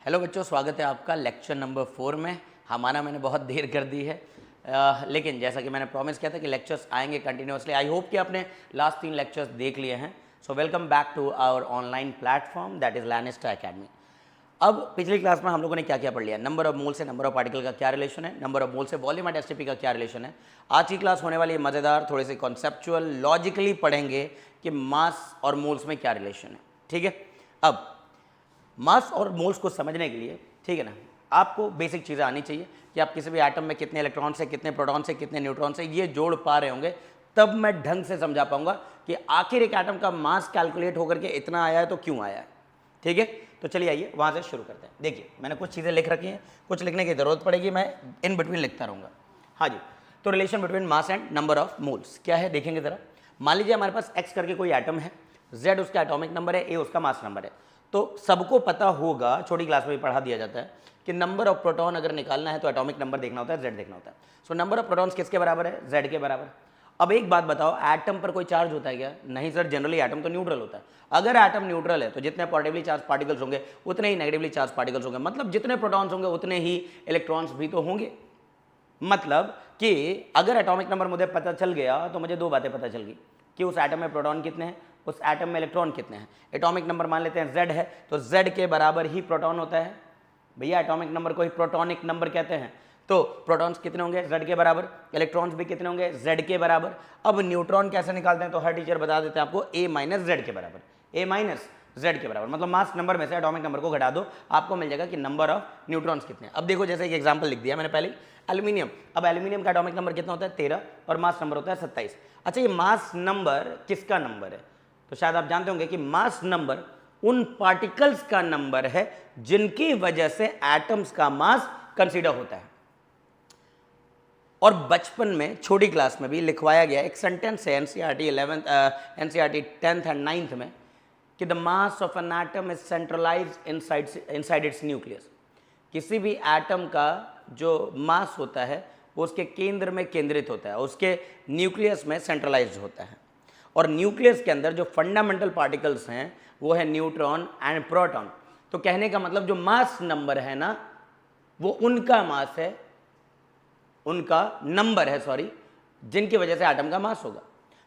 Hello बच्चों, स्वागत है आपका लेक्चर नंबर 4 में। हमारा मैंने बहुत देर कर दी है, लेकिन जैसा कि मैंने प्रॉमिस किया था कि लेक्चर्स आएंगे कंटिन्यूसली। आई होप कि आपने लास्ट 3 लेक्चर्स देख लिए हैं। So welcome back to our online platform that is Lannister Academy. अब पिछली क्लास में हम लोगों ने क्या क्या पढ़ लिया? नंबर ऑफ मोल से नंबर ऑफ पार्टिकल का क्या रिलेशन है, नंबर ऑफ मोल से वॉल्यूम एट एसटीपी का क्या रिलेशन है। आज की क्लास होने वाली है मज़ेदार, थोड़े से कॉन्सेप्चुअल, लॉजिकली पढ़ेंगे कि मास और मोल्स में क्या रिलेशन है। ठीक है, अब मास और मोल्स को समझने के लिए, ठीक है ना, आपको बेसिक चीज़ें आनी चाहिए कि आप किसी भी एटम में कितने इलेक्ट्रॉन से, कितने प्रोटॉन से, कितने न्यूट्रॉन से ये जोड़ पा रहे होंगे, तब मैं ढंग से समझा पाऊंगा कि आखिर एक एटम का मास कैलकुलेट होकर के इतना आया है तो क्यों आया है। ठीक है, तो चलिए आइए वहाँ से शुरू करते हैं। देखिए, मैंने कुछ चीज़ें लिख रखी हैं, कुछ लिखने की ज़रूरत पड़ेगी, मैं इन बिटवीन लिखता रहूँगा। हाँ जी, तो relation between mass and number of moles क्या है देखेंगे ज़रा। मान लीजिए हमारे पास एक्स करके कोई एटम है, जेड उसका एटॉमिक नंबर है, ए उसका मास नंबर है। तो सबको पता होगा, छोटी क्लास में भी पढ़ा दिया जाता है कि नंबर ऑफ प्रोटॉन अगर निकालना है तो एटॉमिक नंबर देखना होता है, जेड देखना होता है। सो नंबर ऑफ प्रोटॉन्स किसके बराबर है? जेड के बराबर। अब एक बात बताओ, एटम पर कोई चार्ज होता है क्या? नहीं सर, जनरली एटम तो न्यूट्रल होता है। अगर एटम न्यूट्रल है तो जितने पॉजिटिवली चार्ज पार्टिकल्स होंगे उतने ही नेगेटिवली चार्ज पार्टिकल्स होंगे, मतलब जितने प्रोटॉन्स होंगे उतने ही इलेक्ट्रॉन्स भी तो होंगे। मतलब कि अगर एटॉमिक नंबर मुझे पता चल गया तो मुझे दो बातें पता चल गई कि उस एटम में प्रोटॉन कितने हैं, उस एटम में इलेक्ट्रॉन कितने हैं। एटॉमिक नंबर मान लेते हैं Z है, तो Z के बराबर ही प्रोटॉन होता है। भैया एटॉमिक नंबर को ही प्रोटॉनिक नंबर कहते हैं। तो प्रोटॉन्स कितने होंगे? Z के बराबर। इलेक्ट्रॉन्स भी कितने होंगे? Z के बराबर। अब न्यूट्रॉन कैसे निकालते हैं? तो हर टीचर बता देते हैं आपको, A माइनस Z के बराबर। A माइनस Z के बराबर, मतलब मास नंबर में से एटॉमिक नंबर को घटा दो, आपको मिल जाएगा कि नंबर ऑफ न्यूट्रॉन्स कितने हैं। अब देखो, जैसे एक एग्जांपल लिख दिया मैंने पहले, एल्यूमिनियम। अब एल्यूमिनियम का एटॉमिक नंबर कितना होता है? 13, और मास नंबर होता है 27। अच्छा, ये मास नंबर किसका नंबर है? तो शायद आप जानते होंगे कि मास नंबर उन पार्टिकल्स का नंबर है जिनकी वजह से एटम्स का मास कंसीडर होता है। और बचपन में छोटी क्लास में भी लिखवाया गया एक सेंटेंस है NCERT 11th NCERT 10th and 9th में कि the mass of an atom is centralised inside its nucleus. किसी भी एटम का जो मास होता है वो उसके केंद्र में केंद्रित होता है, उसके न्यूक्लियस में सेंट्रलाइज्ड होता है। और न्यूक्लियस के अंदर जो फंडामेंटल पार्टिकल्स हैं वो है न्यूट्रॉन एंड प्रोटॉन। तो कहने का मतलब जो मास नंबर है ना, वो उनका मास है, उनका नंबर है, सॉरी, जिनकी वजह से एटम का मास होगा।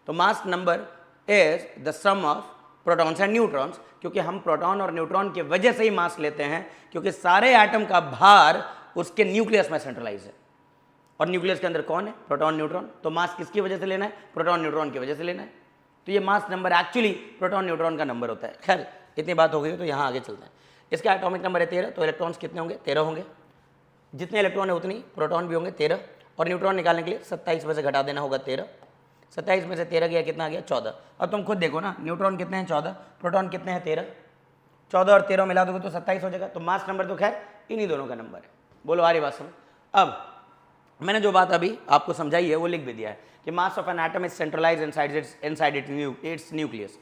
तो mass number is the sum of protons and neutrons, क्योंकि हम प्रोटॉन और न्यूट्रॉन की वजह से ही मास लेते हैं, क्योंकि सारे एटम का भार उसके न्यूक्लियस में सेंट्रलाइज है। और न्यूक्लियस के अंदर कौन है? Proton neutron. तो मास किसकी वजह से लेना है? प्रोटॉन न्यूट्रॉन की वजह से लेना है। तो ये mass number actually proton neutron का नंबर होता है। खैर, इतनी बात हो गई तो यहाँ आगे चलते हैं। इसका एटॉमिक नंबर है 13, तो इलेक्ट्रॉन्स कितने होंगे? 13 होंगे। जितने इलेक्ट्रॉन है उतनी प्रोटॉन भी होंगे, 13। और न्यूट्रॉन निकालने के लिए 27 में से घटा देना होगा 13। 27 में से 13 गया, कितना आ गया? 14। अब तुम खुद देखो ना, न्यूट्रॉन कितने हैं? 14। प्रोटॉन कितने हैं? 13। 14 और 13 मिला दोगे तो 27 हो जाएगा। तो मास नंबर तो खैर इन्हीं दोनों का नंबर है। बोलो आ रही बात समझ? अब मैंने जो बात अभी आपको समझाई है वो लिख भी दिया है कि mass of an atom is centralize inside its nucleus.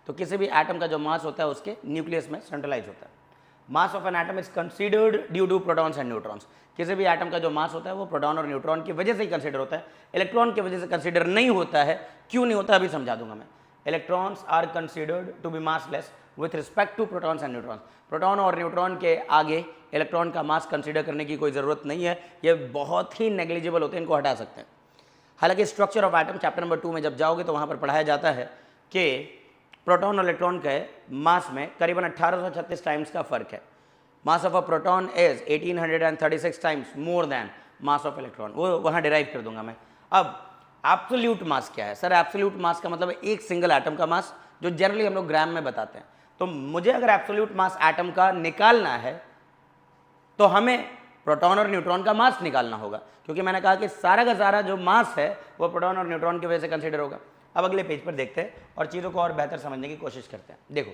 तो किसी भी एटम का जो मास होता है उसके न्यूक्लियस में सेंट्रलाइज होता है। Mass of an atom is considered due to protons and neutrons. किसी भी एटम का जो मास होता है वो प्रोटॉन और न्यूट्रॉन की वजह से ही कंसीडर होता है, इलेक्ट्रॉन की वजह से कंसीडर नहीं होता है। क्यों नहीं होता अभी समझा दूंगा मैं। Electrons are considered to be massless with respect to protons and neutrons. Proton और न्यूट्रॉन के आगे इलेक्ट्रॉन का मास कंसीडर करने की कोई ज़रूरत नहीं है, ये बहुत ही नेग्लिजिबल होते हैं, इनको हटा सकते हैं। हालांकि structure of atom chapter number 2 में जब जाओगे तो वहाँ पर पढ़ाया जाता है कि प्रोटॉन और इलेक्ट्रॉन के मास में करीबन 1836 टाइम्स का फर्क है। Mass of a proton is 1836 times more then mass of electron. वो वहाँ डिराइव कर दूंगा मैं। अब एब्सोल्यूट मास क्या है? सर एब्सोल्यूट मास का मतलब एक सिंगल एटम का मास, जो जनरली हम लोग ग्राम में बताते हैं। तो मुझे अगर एब्सोल्यूट मास एटम का निकालना है तो हमें प्रोटॉन और न्यूट्रॉन का मास निकालना होगा, क्योंकि मैंने कहा कि सारा का सारा जो मास है वो प्रोटॉन और न्यूट्रॉन की वजह से कंसीडर होगा। अब अगले पेज पर देखते हैं और चीज़ों को और बेहतर समझने की कोशिश करते हैं। देखो,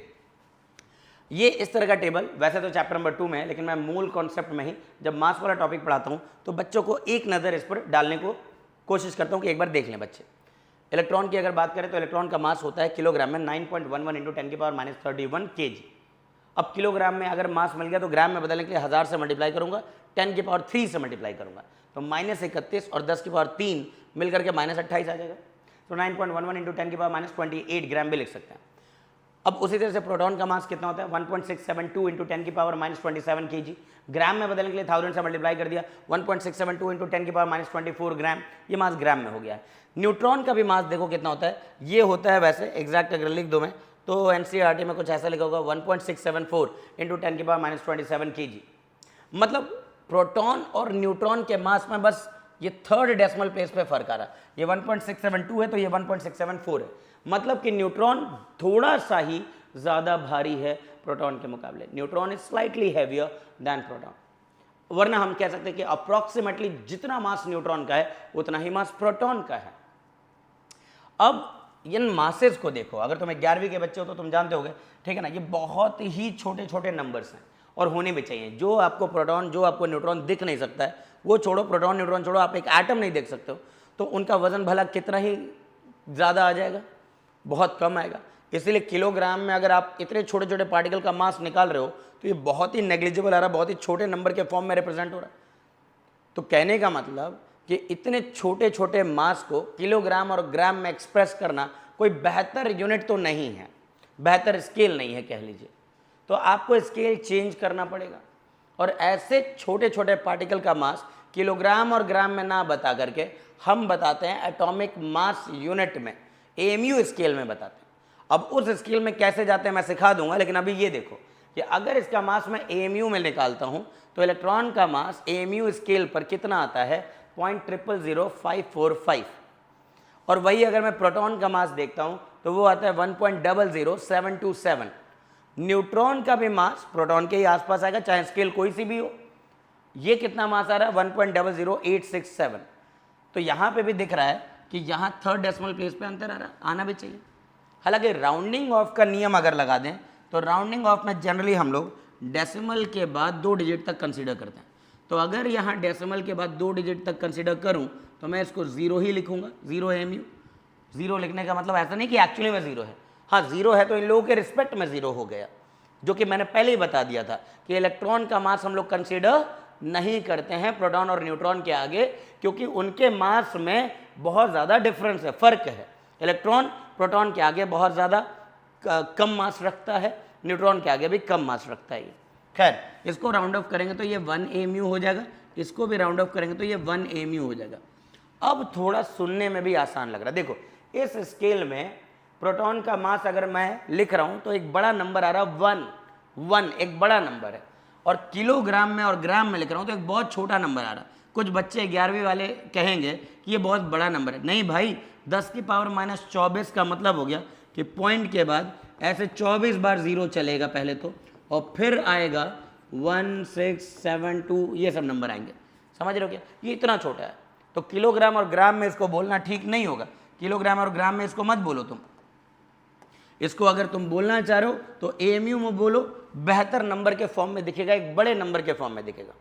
ये इस तरह का टेबल वैसे तो चैप्टर नंबर 2 में है, लेकिन मैं मूल कॉन्सेप्ट में ही जब मास वाला टॉपिक पढ़ाता हूँ तो बच्चों को एक नज़र इस पर डालने को कोशिश करता हूँ कि एक बार देख लें बच्चे। इलेक्ट्रॉन की अगर बात करें तो इलेक्ट्रॉन का मास होता है किलोग्राम में 9.11 इंटू 10 की पावर -31 kg। अब किलोग्राम में अगर मास मिल गया तो ग्राम में बदलने के लिए 1000 से मल्टीप्लाई करूंगा, 10 की पावर 3 से मल्टीप्लाई करूंगा, तो -31 और 10 की पावर 3 मिलकर के -28 आ जाएगा। तो 9.11 इंटू 10 की पावर -28 ग्राम भी लिख सकते हैं। अब उसी तरह से प्रोटॉन का मास कितना होता है 1.672 इंटू 10 की पावर -27 kg। ग्राम में बदलने के लिए 1000 से मल्टीप्लाई कर दिया 1.672 इंटू 10 की पावर -24 ग्राम, ये मास ग्राम में हो गया है। न्यूट्रॉन का भी मास देखो कितना होता है, ये होता है वैसे एग्जैक्ट अगर लिख दो मैं तो एनसीईआरटी में कुछ ऐसा लिखा होगा 1.674 इंटू 10 की पावर -27 kg। मतलब प्रोटॉन और न्यूट्रॉन के मास में बस ये थर्ड डेसिमल प्लेस पे फर्क आ रहा है, ये 1.672 है तो ये 1.674 है। मतलब कि न्यूट्रॉन थोड़ा सा ही ज़्यादा भारी है प्रोटॉन के मुकाबले, neutron is slightly heavier than proton. वरना हम कह सकते हैं कि अप्रॉक्सीमेटली जितना मास न्यूट्रॉन का है उतना ही मास प्रोटॉन का है। अब इन मासेस को देखो, अगर तुम 11वीं के बच्चे हो तो तुम जानते होगे, ठीक है ना, ये बहुत ही छोटे छोटे नंबर्स हैं और होने भी चाहिए। जो आपको प्रोटॉन, जो आपको न्यूट्रॉन दिख नहीं सकता है, वो छोड़ो, प्रोटॉन न्यूट्रॉन छोड़ो, आप एक एटम नहीं देख सकते हो तो उनका वजन भला कितना ही ज़्यादा आ जाएगा, बहुत कम आएगा। इसीलिए किलोग्राम में अगर आप इतने छोटे छोटे पार्टिकल का मास निकाल रहे हो तो ये बहुत ही नेग्लिजिबल आ रहा है, बहुत ही छोटे नंबर के फॉर्म में रिप्रेजेंट हो रहा है। तो कहने का मतलब कि इतने छोटे छोटे मास को किलोग्राम और ग्राम में एक्सप्रेस करना कोई बेहतर यूनिट तो नहीं है, बेहतर स्केल नहीं है कह लीजिए। तो आपको स्केल चेंज करना पड़ेगा और ऐसे छोटे छोटे पार्टिकल का मास किलोग्राम और ग्राम में ना बता करके हम बताते हैं एटॉमिक मास यूनिट में, एएमयू स्केल में बताते हैं। अब उस स्केल में कैसे जाते हैं मैं सिखा दूंगा, लेकिन अभी ये देखो कि अगर इसका मास मैं एएमयू में निकालता हूं तो इलेक्ट्रॉन का मास एएमयू स्केल पर कितना आता है 0.000545, और वही अगर मैं प्रोटॉन का मास देखता हूं तो वो आता है 1.00727। न्यूट्रॉन का भी मास प्रोटॉन के ही आसपास आएगा, चाहे स्केल कोई सी भी हो। ये कितना मास आ रहा है 1.00867। तो यहाँ पे भी दिख रहा है कि यहाँ थर्ड डेसिमल प्लेस पे अंतर आ रहा है, आना भी चाहिए। हालांकि राउंडिंग ऑफ का नियम अगर लगा दें तो राउंडिंग ऑफ में जनरली हम लोग डेसिमल के बाद 2 डिजिट तक कंसीडर करते हैं। तो अगर यहाँ डेसिमल के बाद 2 डिजिट तक कंसीडर करूँ तो मैं इसको 0 ही लिखूंगा, 0 एमयू। 0 लिखने का मतलब ऐसा नहीं कि एक्चुअली में 0 है, हाँ 0 है तो इन लोगों के रिस्पेक्ट में 0 हो गया, जो कि मैंने पहले ही बता दिया था कि इलेक्ट्रॉन का मास हम लोग कंसीडर नहीं करते हैं प्रोटॉन और न्यूट्रॉन के आगे, क्योंकि उनके मास में बहुत ज़्यादा डिफरेंस है, फ़र्क है। इलेक्ट्रॉन प्रोटॉन के आगे बहुत ज़्यादा कम मास रखता है, न्यूट्रॉन के आगे भी कम मास रखता है। खैर, इसको राउंड ऑफ करेंगे तो ये 1 एमयू हो जाएगा, इसको भी राउंड ऑफ करेंगे तो ये 1 एमयू हो जाएगा। अब थोड़ा सुनने में भी आसान लग रहा है। देखो इस स्केल में प्रोटॉन का मास अगर मैं लिख रहा हूँ तो एक बड़ा नंबर आ रहा है 1 एक बड़ा नंबर है, और किलोग्राम में और ग्राम में लिख रहा हूँ तो एक बहुत छोटा नंबर आ रहा है। कुछ बच्चे 11वीं वाले कहेंगे कि ये बहुत बड़ा नंबर है। नहीं भाई, 10 की पावर -24 का मतलब हो गया कि पॉइंट के बाद ऐसे 24 बार 0 चलेगा पहले तो, और फिर आएगा 1 6 7 2, ये सब नंबर आएंगे। समझ रहे हो क्या? ये इतना छोटा है। तो किलोग्राम और ग्राम में इसको बोलना ठीक नहीं होगा, किलोग्राम और ग्राम में इसको मत बोलो तुम। इसको अगर तुम बोलना चाह रहे हो तो एएमयू में बोलो, बेहतर नंबर के फॉर्म में दिखेगा, एक बड़े नंबर के फॉर्म में दिखेगा।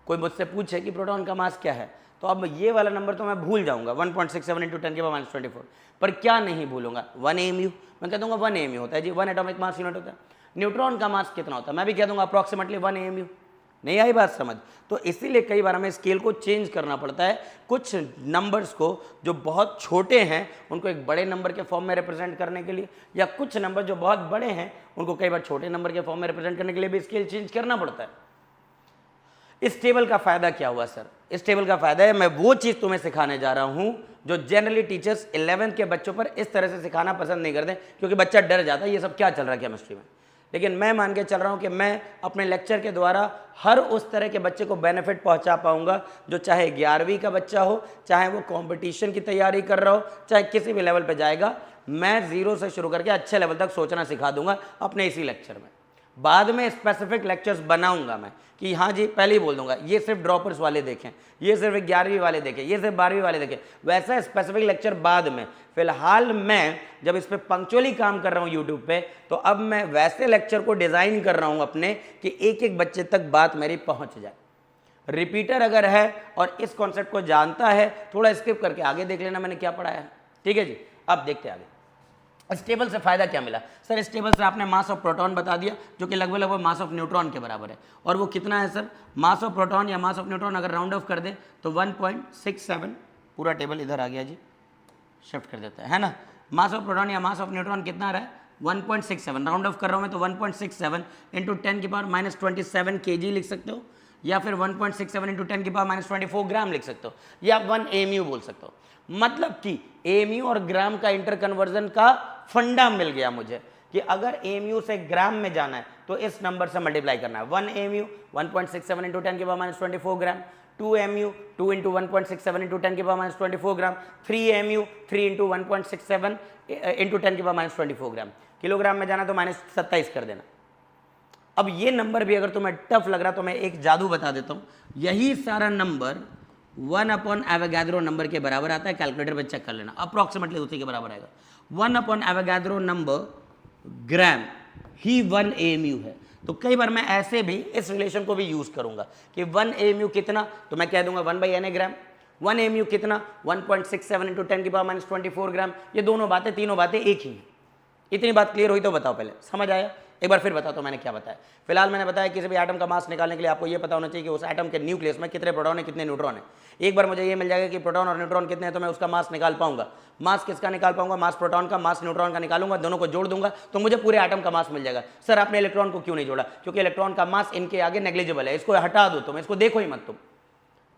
कोई मुझसे पूछे कि प्रोटॉन का मास क्या है तो अब ये वाला नंबर तो मैं भूल जाऊंगा 1.67 इंटू 10 के पावर -24, पर क्या नहीं भूलूंगा 1 एएमयू। मैं कह दूंगा 1 एएमयू होता है जी, 1 एटॉमिक मास यूनिट होता है। न्यूट्रॉन का मास कितना होता है मैं भी कह दूंगा अप्रॉक्सीमेटली 1 एएमयू। नहीं आई बात समझ? तो इसीलिए कई बार हमें स्केल को चेंज करना पड़ता है। कुछ नंबर्स को जो बहुत छोटे हैं उनको एक बड़े नंबर के फॉर्म में रिप्रेजेंट करने के लिए, या कुछ नंबर जो बहुत बड़े हैं उनको कई बार छोटे नंबर के फॉर्म में रिप्रेजेंट करने के लिए भी स्केल चेंज करना पड़ता है। इस टेबल का फायदा क्या हुआ सर? इस टेबल का फायदा है मैं वो चीज़ तुम्हें सिखाने जा रहा हूं जो जनरली टीचर्स 11th के बच्चों पर इस तरह से सिखाना पसंद नहीं करते, क्योंकि बच्चा डर जाता है ये सब क्या चल रहा है केमिस्ट्री में। लेकिन मैं मान के चल रहा हूं कि मैं अपने लेक्चर के द्वारा हर उस तरह के बच्चे को बेनिफिट पहुंचा पाऊंगा जो चाहे 11वीं का बच्चा हो, चाहे वो कंपटीशन की तैयारी कर रहा हो, चाहे किसी भी लेवल पे जाएगा। मैं 0 से शुरू करके अच्छे लेवल तक सोचना सिखा दूंगा अपने इसी लेक्चर में। बाद में स्पेसिफिक लेक्चर्स बनाऊंगा मैं कि हाँ जी, पहले ही बोल दूंगा ये सिर्फ ड्रॉपर्स वाले देखें, ये सिर्फ 11वीं वाले देखें, ये सिर्फ 12वीं वाले देखें, वैसा स्पेसिफिक लेक्चर बाद में। फिलहाल मैं जब इस पर पंक्चुअली काम कर रहा हूँ यूट्यूब पे, तो अब मैं वैसे लेक्चर को डिज़ाइन कर रहा हूँ अपने कि एक एक बच्चे तक बात मेरी पहुँच जाए। रिपीटर अगर है और इस कॉन्सेप्ट को जानता है, थोड़ा स्किप करके आगे देख लेना मैंने क्या पढ़ाया है। ठीक है जी, अब देखते आगे। इस टेबल से फायदा क्या मिला सर? इस टेबल से आपने मास ऑफ प्रोटॉन बता दिया जो कि लगभग मास ऑफ न्यूट्रॉन के बराबर है। और वो कितना है सर? मास ऑफ प्रोटॉन या मास ऑफ न्यूट्रॉन अगर राउंड ऑफ कर दे तो 1.67, पूरा टेबल इधर आ गया जी, शिफ्ट कर देता है ना। मास ऑफ प्रोटॉन या मास ऑफ न्यूट्रॉन कितना आ रहा है? 1.67, राउंड ऑफ कर रहा हूँ मैं तो 1.67 इंटू 10 की पावर माइनस 27 kg लिख सकते हो, या फिर 1.67 इंटू 10 की पावर माइनस 24 ग्राम लिख सकते हो, या 1 AMU बोल सकते हो। मतलब कि AMU और ग्राम का इंटर कन्वर्जन का फंडा मिल गया मुझे कि अगर AMU से ग्राम में जाना है तो इस नंबर से मल्टीप्लाई करना है। 1 AMU 1.67 इंटू 10 की पावर माइनस 24 ग्राम, 2 AMU 2 इंटू 1.67 इंटू 10 की पावर माइनस 24 ग्राम, 3 AMU 3 इंटू 1.67 इंटू 10 की पावर माइनस 24 ग्राम। किलोग्राम में जाना तो माइनस 27 कर देना। अब ये नंबर भी अगर तुम्हें टफ लग रहा तो मैं एक जादू बता देता हूँ, यही सारा नंबर 1 अपॉन एवोगाड्रो नंबर के बराबर आता है। कैलकुलेटर पे चेक कर लेना, अप्रॉक्सीमेटली उसी के बराबर आएगा। 1 अपॉन एवोगाड्रो नंबर ग्राम ही 1 AMU है। तो कई बार मैं ऐसे भी इस रिलेशन को भी यूज करूंगा कि 1 AMU कितना, तो मैं कह दूंगा 1/Na ग्राम। 1 AMU कितना, 1.67 इंटू 10 की पावर माइनस 24 ग्राम। ये दोनों बातें, तीनों बातें एक ही हैं। इतनी बात क्लियर हुई तो बताओ, पहले समझ आया? एक बार फिर बताओ तो मैंने क्या बताया। फिलहाल मैंने बताया किसी भी एटम का मास निकालने के लिए आपको ये पता होना चाहिए कि उस एटम के न्यूक्लियस में कितने प्रोटॉन है, कितने न्यूट्रॉन है। एक बार मुझे ये मिल जाएगा कि प्रोटॉन और न्यूट्रॉन कितने हैं तो मैं उसका मास निकाल पाऊंगा। मास किसका निकाल पाऊंगा? मास प्रोटॉन का, मास न्यूट्रॉन का निकालूंगा, दोनों को जोड़ दूंगा तो मुझे पूरे एटम का मास मिल जाएगा। सर आपने इलेक्ट्रॉन को क्यों नहीं जोड़ा? क्योंकि इलेक्ट्रॉन का मास इनके आगे नेग्लिजिबल है, इसको हटा दो तुम, इसको देखो ही मत तुम।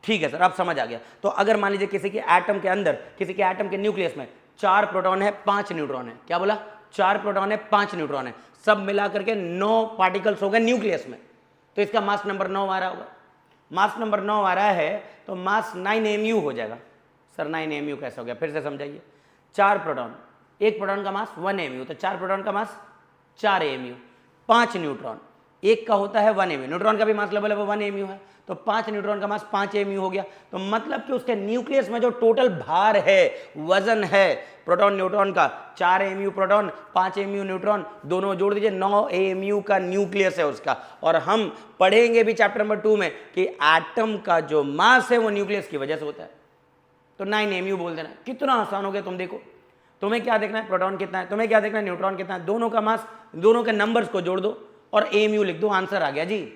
ठीक है सर, आप समझ आ गया। तो अगर मान लीजिए किसी के एटम के अंदर, किसी के एटम के न्यूक्लियस में 4 प्रोटॉन है, 5 न्यूट्रॉन है। क्या बोला? 4 प्रोटॉन है, 5 न्यूट्रॉन है, सब मिलाकर के 9 पार्टिकल्स हो गए न्यूक्लियस में। तो इसका मास नंबर 9 आ रहा होगा। मास नंबर 9 आ रहा है तो मास 9 AMU हो जाएगा। सर 9 AMU कैसे हो गया? फिर से समझाइए। 4 प्रोटॉन, एक प्रोटॉन का मास 1 AMU, तो 4 प्रोटॉन का मास 4 AMU। 5 न्यूट्रॉन, एक का होता है 1 AMU, न्यूट्रॉन का भी मास लेवल है वो 1 AMU है, तो 5 न्यूट्रॉन का मास 5 AMU हो गया। तो मतलब कि उसके न्यूक्लियस में जो टोटल भार है, वजन है प्रोटॉन न्यूट्रॉन का, 4 AMU प्रोटॉन, 5 AMU न्यूट्रॉन, दोनों जोड़ दीजिए, 9 AMU का न्यूक्लियस है उसका। और हम पढ़ेंगे भी चैप्टर नंबर 2 में कि एटम का जो मास है वो न्यूक्लियस की वजह से होता है। तो 9 AMU बोल देना। कितना आसान हो गया, तुम देखो। तुम्हें क्या देखना है? प्रोटॉन कितना है। तुम्हें क्या देखना है? न्यूट्रॉन कितना है। दोनों का मास, दोनों के नंबर्स को जोड़ दो और AMU लिख दो, आंसर आ गया जी।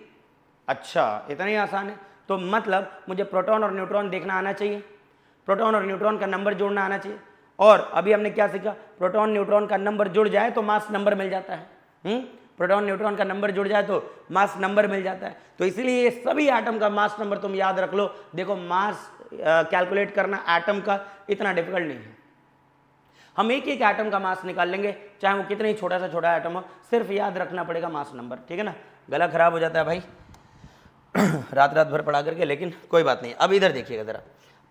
अच्छा, इतना ही आसान है। तो मतलब मुझे प्रोटॉन और न्यूट्रॉन देखना आना चाहिए, प्रोटॉन और न्यूट्रॉन का नंबर जोड़ना आना चाहिए। और अभी हमने क्या सीखा? प्रोटॉन न्यूट्रॉन का नंबर जुड़ जाए तो मास नंबर मिल जाता है। प्रोटॉन न्यूट्रॉन का नंबर जुड़ जाए तो मास नंबर मिल जाता है। तो इसलिए ये सभी एटम का मास नंबर तुम याद रख लो। देखो, मास कैलकुलेट करना एटम का इतना डिफिकल्ट नहीं है। हम एक एक एटम का मास निकाल लेंगे, चाहे वो कितने ही छोटा सा छोटा एटम हो, सिर्फ याद रखना पड़ेगा मास नंबर। ठीक है ना? गला खराब हो जाता है भाई रात भर पढ़ा करके, लेकिन कोई बात नहीं। अब इधर देखिएगा जरा,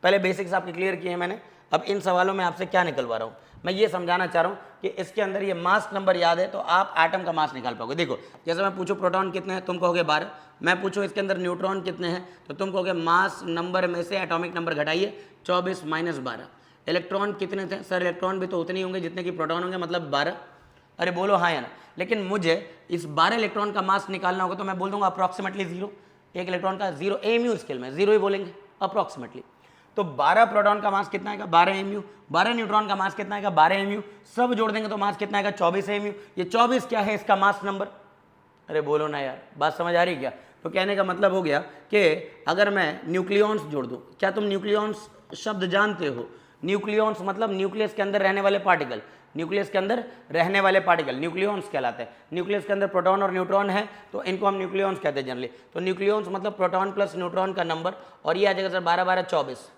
पहले बेसिक्स आपके क्लियर किए हैं मैंने। अब इन सवालों में आपसे क्या निकलवा रहा हूँ, मैं ये समझाना चाह रहा हूँ कि इसके अंदर ये मास नंबर याद है तो आप एटम का मास निकाल पाओगे। देखो, जैसे मैं पूछूं प्रोटॉन कितने हैं, तुम कहोगे 12। मैं पूछूं इसके अंदर न्यूट्रॉन कितने हैं, तो तुम कहोगे मास नंबर में से एटॉमिक नंबर घटाइए, 24 माइनस 12। इलेक्ट्रॉन कितने थे? सर इलेक्ट्रॉन भी तो उतने ही होंगे जितने कि प्रोटॉन होंगे, मतलब 12। अरे बोलो हाँ या ना। लेकिन मुझे इस 12 इलेक्ट्रॉन का मास निकालना होगा तो मैं बोल दूंगा अप्रॉक्सीमेटली 0। एक इलेक्ट्रॉन का 0 AMU स्केल में 0 ही बोलेंगे अप्रॉक्सीमेटली। तो 12 प्रोटॉन का मास कितना आएगा? 12 AMU। 12 न्यूट्रॉन का मास कितना आएगा? 12 AMU। सब जोड़ देंगे तो मास कितना आएगा? 24 AMU। ये 24 क्या है? इसका मास नंबर। अरे बोलो ना यार, बात समझ आ रही क्या? तो कहने का मतलब हो गया कि अगर मैं न्यूक्लियॉन्स जोड़ दूं, क्या तुम न्यूक्लियॉन्स शब्द जानते हो? न्यूक्लियॉन्स मतलब न्यूक्लियस के अंदर रहने वाले पार्टिकल, न्यूक्लियस के अंदर रहने वाले पार्टिकल न्यूक्लियॉन्स कहलाते हैं। न्यूक्लियस के अंदर प्रोटॉन और न्यूट्रॉन है तो इनको हम न्यूक्लियॉन्स कहते हैं जनरली। तो न्यूक्लियॉन्स मतलब प्रोटॉन प्लस न्यूट्रॉन का नंबर, और ये आ जाएगा सर 12 12 24।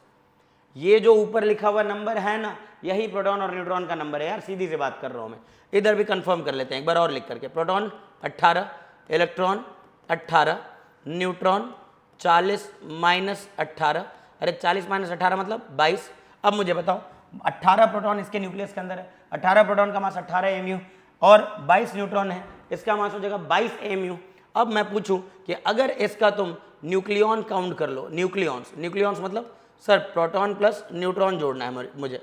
ये जो ऊपर लिखा हुआ नंबर है ना, यही प्रोटॉन और न्यूट्रॉन का नंबर है यार, सीधी सी बात कर रहा हूँ मैं। इधर भी कंफर्म कर लेते हैं एक बार और लिख करके। Proton 18, electron 18, neutron 40 minus 18। अरे 40 माइनस 18 मतलब 22। अब मुझे बताओ, 18 प्रोटॉन इसके न्यूक्लियस के अंदर है, 18 प्रोटॉन का मास 18 AMU और 22 न्यूट्रॉन है, इसका मास हो जाएगा 22 AMU। अब मैं पूछूं कि अगर इसका तुम न्यूक्लियॉन काउंट कर लो, न्यूक्लियॉन्स मतलब सर प्रोटॉन प्लस न्यूट्रॉन जोड़ना है मुझे,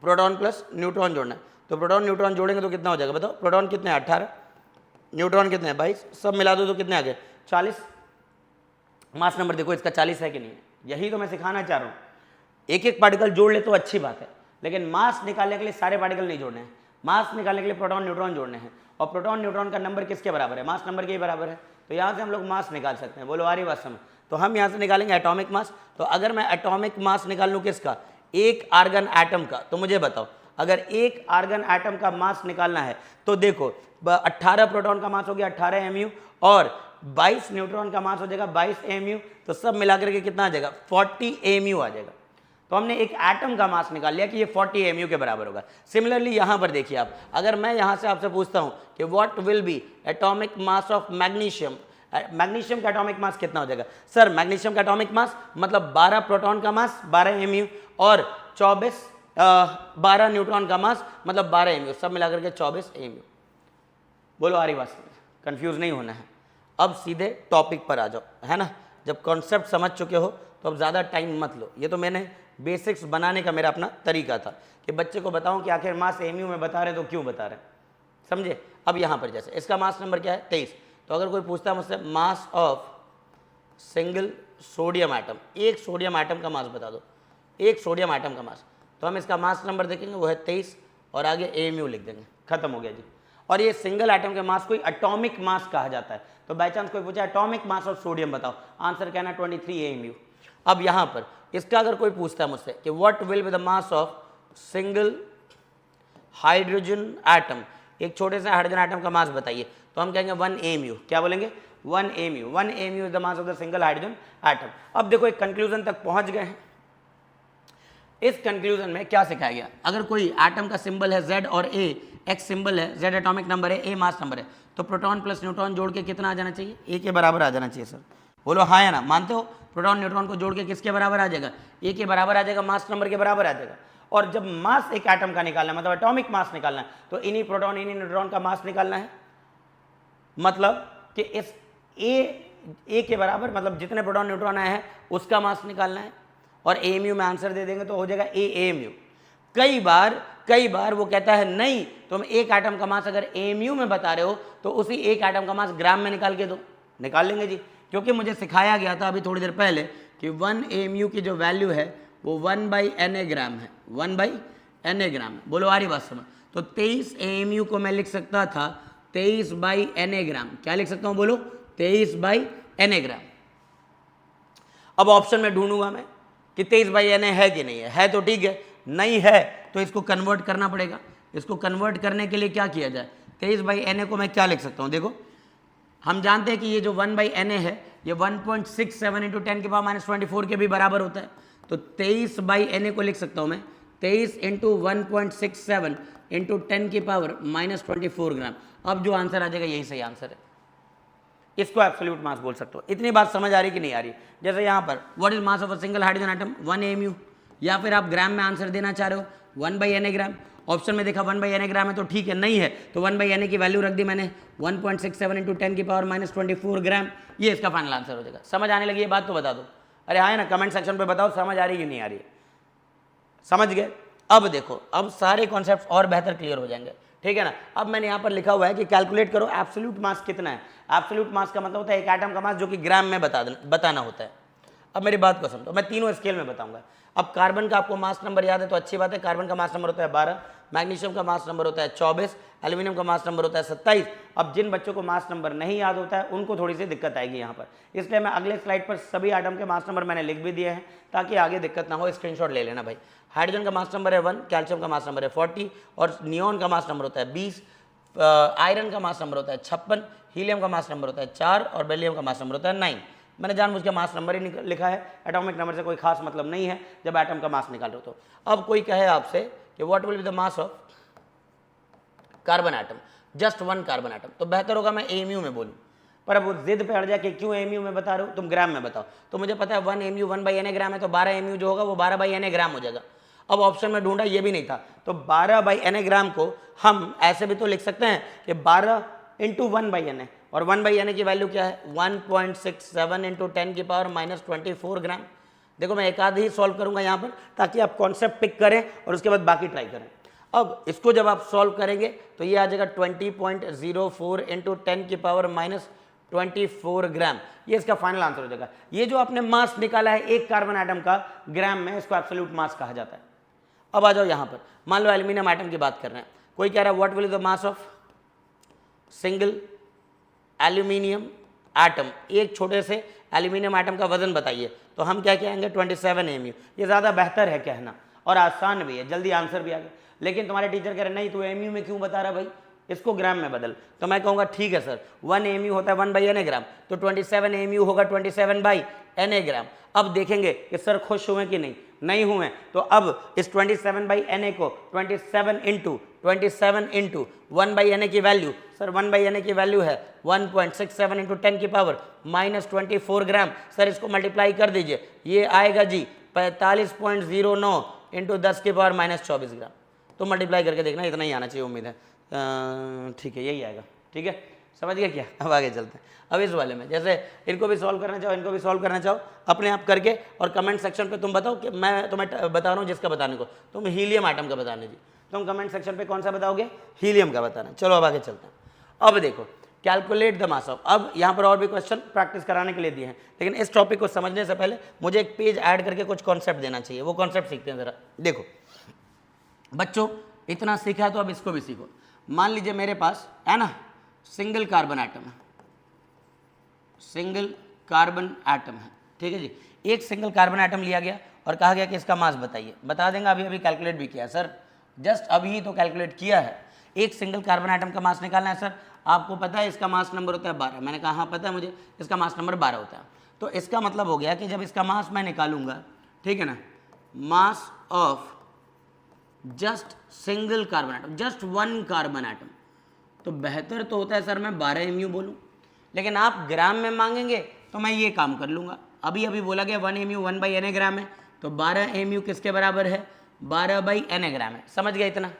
प्रोटॉन प्लस न्यूट्रॉन जोड़ना है। तो प्रोटॉन न्यूट्रॉन जोड़ेंगे तो कितना हो जाएगा बताओ? प्रोटॉन कितने हैं? 18, न्यूट्रॉन कितने हैं? 22, सब मिला दो तो कितने आ गए? 40। मास नंबर देखो इसका 40 है कि नहीं है, यही तो मैं सिखाना चाह रहा हूँ। एक एक पार्टिकल जोड़ ले तो अच्छी बात है, लेकिन मास निकालने के लिए सारे पार्टिकल नहीं जोड़ने हैं। मास निकालने के लिए प्रोटॉन न्यूट्रॉन जोड़ने हैं, और प्रोटॉन न्यूट्रॉन का नंबर किसके बराबर है? मास नंबर के ही बराबर है। तो यहाँ से हम लोग मास निकाल सकते हैं। बोलो आ रही बात समझ? तो हम यहाँ से निकालेंगे एटॉमिक मास। तो अगर मैं एटॉमिक मास निकाल लूँ किसका? एक आर्गन एटम का, तो मुझे बताओ अगर एक आर्गन एटम का मास निकालना है तो देखो 18 प्रोटॉन का मास हो गया 18 mu और 22 न्यूट्रॉन का मास हो जाएगा 22 mu, तो सब मिलाकर के कितना आ जाएगा 40 mu आ जाएगा। तो हमने एक एटम का मास निकाल लिया कि ये 40 mu के बराबर होगा। सिमिलरली यहाँ पर देखिए आप, अगर मैं यहाँ से आपसे पूछता हूँ कि what will be atomic mass of magnesium, magnesium का एटॉमिक मास कितना हो जाएगा सर? मैग्नीशियम का एटॉमिक मास मतलब 12 प्रोटॉन का मास 12 mu और 12 न्यूट्रॉन का मास मतलब 12 mu, सब मिलाकर के 24 mu। बोलो आ रही बात समझ, कंफ्यूज नहीं होना है। अब सीधे टॉपिक पर आ जाओ, है ना। जब कॉन्सेप्ट समझ चुके हो तो अब ज़्यादा टाइम मत लो। ये तो मैंने बेसिक्स बनाने का मेरा अपना तरीका था कि बच्चे को बताऊं कि आखिर मास mu में बता रहे तो क्यों बता रहे, समझे। अब यहाँ पर जैसे इसका मास नंबर क्या है 23, तो अगर कोई पूछता है मुझसे मास ऑफ सिंगल सोडियम एटम, एक सोडियम एटम का मास बता दो, एक सोडियम एटम का मास, तो हम इसका मास नंबर देखेंगे वो है 23 और आगे mu लिख देंगे, खत्म हो गया जी। और ये सिंगल एटम के मास को एटॉमिक मास कहा जाता है। तो बाई चांस कोई पूछा एटॉमिक मास ऑफ सोडियम बताओ, आंसर कहना 23 mu। अब यहाँ पर इसका अगर कोई पूछता है मुझसे कि what will be the mass of single hydrogen atom, एक छोटे से हाइड्रोजन एटम का मास बताइए, तो हम कहेंगे 1 mu। क्या बोलेंगे 1 mu। 1 mu is the mass of the single hydrogen atom. अब देखो एक कंक्लूजन तक पहुंच गए हैं। इस कंक्लूजन में क्या सिखाया गया, अगर कोई एटम का सिंबल है Z और A, X सिंबल है, Z एटॉमिक नंबर है, A मास नंबर है, तो प्रोटॉन प्लस न्यूट्रॉन जोड़ के कितना आ जाना चाहिए? A के बराबर आ जाना चाहिए सर। बोलो हाँ या ना, मानते हो? प्रोटॉन न्यूट्रॉन को जोड़ के किसके बराबर आ जाएगा? A के बराबर आ जाएगा, मास नंबर के बराबर आ जाएगा। और जब मास एक एटम का निकालना है, मतलब एटॉमिक मास निकालना है, तो इन्हीं प्रोटॉन इन्हीं न्यूट्रॉन का मास निकालना है। मतलब कि इस A के बराबर, मतलब जितने प्रोटॉन न्यूट्रॉन आए हैं उसका मास निकालना है, और AMU में आंसर दे देंगे तो हो जाएगा AMU। कई बार वो कहता है नहीं, तुम एक एटम का मास अगर AMU में बता रहे हो तो उसी एक एटम का मास ग्राम में निकाल के दो। निकाल लेंगे जी, क्योंकि मुझे सिखाया गया था अभी थोड़ी देर पहले कि 1 AMU की जो वैल्यू है वो 1/Na ग्राम है, 1/Na ग्राम। बोलो आ रही बात समझ। तो 23 AMU को मैं लिख सकता था 23/Na ग्राम। क्या लिख सकता हूँ बोलो? 23/Na ग्राम। अब ऑप्शन में ढूंढूंगा मैं कि 23/Na है कि नहीं है तो ठीक है, नहीं है तो इसको कन्वर्ट करना पड़ेगा। इसको कन्वर्ट करने के लिए क्या किया जाए? 23/Na को मैं क्या लिख सकता हूँ? देखो हम जानते हैं कि ये जो 1/Na है ये 1.67 इंटू 10 की पावर -24 के भी बराबर होता है। तो 23/Na को लिख सकता हूँ मैं 23 इंटू 1.67 इंटू 10 की पावर -24 ग्राम। अब जो आंसर आ जाएगा यही सही आंसर है। इसको एब्सोल्यूट मास बोल सकते हो। इतनी बात समझ आ रही कि नहीं आ रही? जैसे यहाँ पर what is mass of a single hydrogen atom 1 AMU, या फिर आप ग्राम में आंसर देना चाह रहे हो 1/Na ग्राम। ऑप्शन में देखा 1/Na ग्राम है तो ठीक है, नहीं है तो 1/Na की वैल्यू रख दी मैंने 1.67 इंटू 10 की पावर -24 ग्राम। ये इसका फाइनल आंसर हो जाएगा। समझ आने लगी ये बात तो बता दो। अरे हाँ है ना, कमेंट सेक्शन पर बताओ समझ आ रही कि नहीं आ रही है। समझ गए? अब देखो, अब सारे कॉन्सेप्ट और बेहतर क्लियर हो जाएंगे, ठीक है ना। अब मैंने यहाँ पर लिखा हुआ है कि कैलकुलेट करो एब्सोल्यूट मास कितना है। एब्सोल्यूट मास का मतलब होता है एक एटम का मास जो कि ग्राम में बताना होता है। अब मेरी बात को समझो, मैं तीनों स्केल में बताऊंगा। अब कार्बन का आपको मास नंबर याद है तो अच्छी बात है। कार्बन का मास नंबर होता है 12, मैग्नीशियम का मास नंबर होता है 24, एल्यूमिनियम का मास नंबर होता है 27। अब जिन बच्चों को मास नंबर नहीं याद होता है उनको थोड़ी सी दिक्कत आएगी यहाँ पर, इसलिए मैं अगले स्लाइड पर सभी एटम के मास नंबर मैंने लिख भी दिए हैं ताकि आगे दिक्कत ना हो। स्क्रीनशॉट ले लेना भाई। हाइड्रोजन का मास नंबर है 1, कैल्शियम का मास नंबर है 40 और नियोन का मास नंबर होता है 20, आयरन का मास नंबर होता है 56, हीलियम का मास नंबर होता है 4 और बेरिलियम का मास नंबर होता है 9। मैंने जानबूझ के मास नंबर ही लिखा है, एटॉमिक नंबर से कोई खास मतलब नहीं है जब एटम का मास निकाल रहे हो तो। अब कोई कहे आपसे कि what will be the mass of carbon atom, just 1 carbon atom, तो बेहतर होगा मैं AMU में बोलूँ। पर अब वो जिद पे अड़ जाए कि क्यों AMU में बता रहे हो, तुम ग्राम में बताओ। तो मुझे पता है 1 AMU 1/Na ग्राम है तो 12 AMU जो होगा वो 12/Na ग्राम हो जाएगा। अब ऑप्शन में ढूंढा ये भी नहीं था, तो 12/Na ग्राम को हम ऐसे भी तो लिख सकते हैं कि 12 इंटू 1/Na, और 1/Na की वैल्यू क्या है 1.67 इंटू 10 की पावर -24 ग्राम। देखो मैं एक आध ही सॉल्व करूंगा यहाँ पर ताकि आप कॉन्सेप्ट पिक करें और उसके बाद बाकी ट्राई करें। अब इसको जब आप सॉल्व करेंगे तो ये आ जाएगा 20.04 इंटू 10 की पावर -24 ग्राम। ये इसका फाइनल आंसर हो जाएगा। ये जो आपने मास निकाला है एक कार्बन एटम का ग्राम में, इसको एब्सोल्यूट मास कहा जाता है। अब आ जाओ यहाँ पर, मान लो एल्यूमिनियम एटम की बात कर रहे हैं। कोई कह रहा है what will the mass of single aluminium atom, एक छोटे से एल्यूमिनियम एटम का वजन बताइए, तो हम क्या कहेंगे 27 AMU। ये ज़्यादा बेहतर है कहना और आसान भी है, जल्दी आंसर भी आ गया। लेकिन तुम्हारे टीचर कह रहे नहीं तू एमयू में क्यों बता रहा भाई, इसको ग्राम में बदल। तो मैं कहूँगा ठीक है सर, 1 एमयू होता है 1/na ग्राम, तो 27 एमयू होगा 27/na ग्राम। अब देखेंगे कि सर खुश हुए कि नहीं हुए। तो अब इस 27/na को 27 इंटू 1/na की वैल्यू, सर 1/na की वैल्यू है 1.67 इंटू 10 की पावर -24 ग्राम। सर इसको मल्टीप्लाई कर दीजिए, ये आएगा जी 45.09 इंटू 10 की पावर -24 ग्राम। तो मल्टीप्लाई करके देखना, इतना ही आना चाहिए उम्मीद है। ठीक है, यही आएगा। ठीक है, समझ गया क्या? अब आगे चलते हैं। अब इस वाले में जैसे इनको भी सॉल्व करना चाहो, इनको भी सॉल्व करना चाहो, अपने आप करके और कमेंट सेक्शन पे तुम बताओ कि मैं तुम्हें बता रहा हूँ जिसका बताने को, तुम हीलियम आइटम का बताने जी। तुम कमेंट सेक्शन पे कौन सा बताओगे? हीलियम का बताना। चलो अब आगे चलते हैं। अब देखो, कैलकुलेट द मास ऑफ। अब यहाँ पर और भी क्वेश्चन प्रैक्टिस कराने के लिए दिए हैं, लेकिन इस टॉपिक को समझने से पहले मुझे एक पेज ऐड करके कुछ कॉन्सेप्ट देना चाहिए। वो कॉन्सेप्ट सीखते हैं जरा। देखो बच्चों, इतना सीखा है तो अब इसको भी सीखो। मान लीजिए मेरे पास है ना सिंगल कार्बन एटम है, सिंगल कार्बन एटम है, ठीक है जी। एक सिंगल कार्बन एटम लिया गया और कहा गया कि इसका मास बताइए। बता देंगे, अभी अभी कैलकुलेट भी किया है सर, जस्ट अभी तो कैलकुलेट किया है। एक सिंगल कार्बन एटम का मास निकालना है सर। आपको पता है इसका मास नंबर होता है 12। मैंने कहा हाँ पता है मुझे, इसका मास नंबर 12 होता है। तो इसका मतलब हो गया कि जब इसका मास मैं निकालूंगा, ठीक है ना, mass of just single carbon atom, just 1 carbon atom, तो बेहतर तो होता है सर मैं 12 एमयू बोलूँ, लेकिन आप ग्राम में मांगेंगे तो मैं ये काम कर लूँगा। अभी अभी बोला गया 1 एमयू 1/na ग्राम है, तो 12 एमयू किसके बराबर है? 12/na ग्राम है। समझ गया इतना?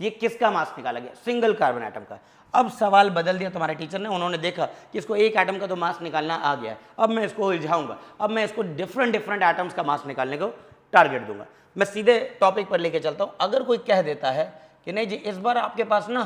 ये किसका मास निकाला गया? सिंगल कार्बन एटम का। अब सवाल बदल दिया तुम्हारे टीचर ने, उन्होंने देखा कि इसको एक एटम का तो मास निकालना आ गया है, अब मैं इसको उलझाऊंगा, अब मैं इसको डिफरेंट एटम्स का मास निकालने को टारगेट दूंगा। मैं सीधे टॉपिक पर लेके चलता हूं। अगर कोई कह देता है कि नहीं जी इस बार आपके पास ना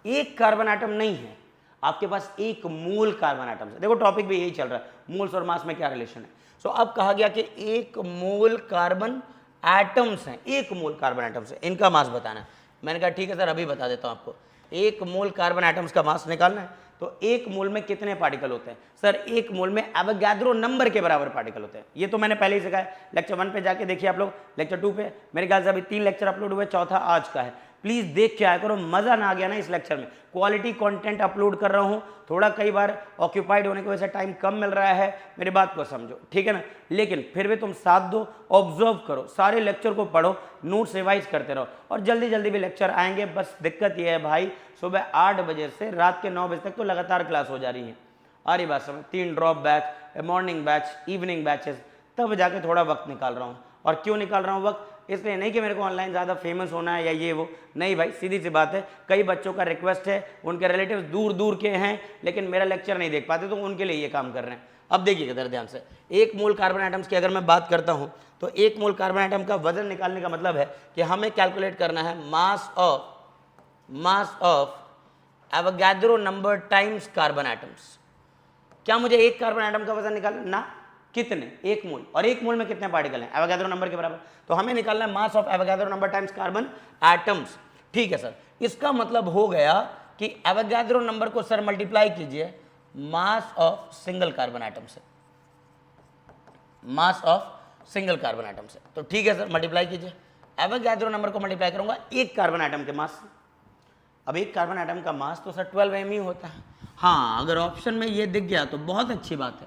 एक कार्बन एटम नहीं है, आपके पास एक मूल कार्बन एटम है। देखो टॉपिक भी यही चल रहा है, मूल्स और मास में क्या रिलेशन है। सो अब कहा गया कि एक मूल कार्बन एटम्स हैं, एक मूल कार्बन एटम्स है, इनका मास बताना है। मैंने कहा ठीक है सर अभी बता देता हूं आपको। एक मूल कार्बन एटम्स का मास निकालना है, तो एक मोल में कितने पार्टिकल होते हैं? सर एक मोल में एवोगाड्रो नंबर के बराबर पार्टिकल होते हैं। ये तो मैंने पहले ही सिखाया, लेक्चर 1 पे जाके देखिए आप लोग, लेक्चर 2 पे मेरे ख्याल से अभी 3 लेक्चर अपलोड हुए, चौथा आज का है। प्लीज़ देख के आया करो, मज़ा ना आ गया ना इस लेक्चर में, क्वालिटी कंटेंट अपलोड कर रहा हूँ, थोड़ा कई बार ऑक्यूपाइड होने की वजह से टाइम कम मिल रहा है, मेरी बात को समझो, ठीक है ना। लेकिन फिर भी तुम साथ दो, ऑब्जर्व करो, सारे लेक्चर को पढ़ो, नोट्स रिवाइज करते रहो, और जल्दी जल्दी भी लेक्चर आएंगे। बस दिक्कत ये है भाई, सुबह 8 बजे से रात के 9 बजे तक तो लगातार क्लास हो जा रही है। आ रही बात समझ? 3 drop batch, morning batch, evening batches, तब जाके थोड़ा वक्त निकाल रहा हूँ। और क्यों निकाल रहा हूँ वक्त? इसलिए नहीं कि मेरे को ऑनलाइन ज़्यादा फेमस होना है या ये वो, नहीं भाई, सीधी सी बात है, कई बच्चों का रिक्वेस्ट है, उनके रिलेटिव्स दूर दूर के हैं, लेकिन मेरा लेक्चर नहीं देख पाते, तो उनके लिए ये काम कर रहे हैं। अब देखिए इधर ध्यान से, एक मोल कार्बन एटम्स की अगर मैं बात करता हूँ, तो एक मोल कार्बन एटम का वजन निकालने का मतलब है कि हमें कैलकुलेट करना है mass of Avogadro number times carbon atoms. क्या मुझे एक कार्बन एटम का वजन निकालना ना, कितने? एक मोल, और एक मोल में कितने पार्टिकल हैं? एवोगाड्रो नंबर के बराबर। तो हमें निकालना है mass of Avogadro number times carbon atoms, ठीक है सर। इसका मतलब हो गया कि एवोगाड्रो नंबर को सर मल्टीप्लाई कीजिए mass of single carbon atom से, mass of single carbon atom से। तो ठीक है सर, मल्टीप्लाई कीजिए, एवोगाड्रो नंबर को मल्टीप्लाई करूंगा एक कार्बन एटम के मास से। अब एक कार्बन एटम का मास तो सर 12 mu होता है। हाँ, अगर ऑप्शन में ये दिख गया तो बहुत अच्छी बात है,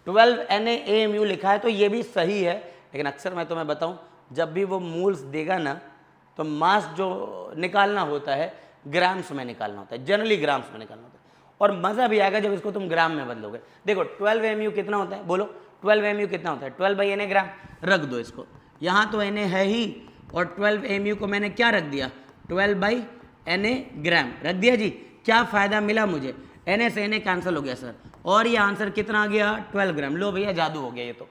12 NaAMU लिखा है तो ये भी सही है। लेकिन अक्सर मैं तुम्हें बताऊं, जब भी वो मूल्स देगा ना, तो मास जो निकालना होता है ग्राम्स में निकालना होता है, जनरली ग्राम्स में निकालना होता है। और मज़ा भी आएगा जब इसको तुम ग्राम में बदलोगे। देखो 12 mu कितना होता है, बोलो 12 mu कितना होता है? 12/na ग्राम। रख दो इसको, यहाँ तो Na है ही, और 12 mu को मैंने क्या रख दिया? 12/na ग्राम रख दिया जी। क्या फ़ायदा मिला मुझे? Na से Na कैंसिल हो गया सर, और ये आंसर कितना आ गया? 12 ग्राम। लो भैया, जादू हो गया ये तो।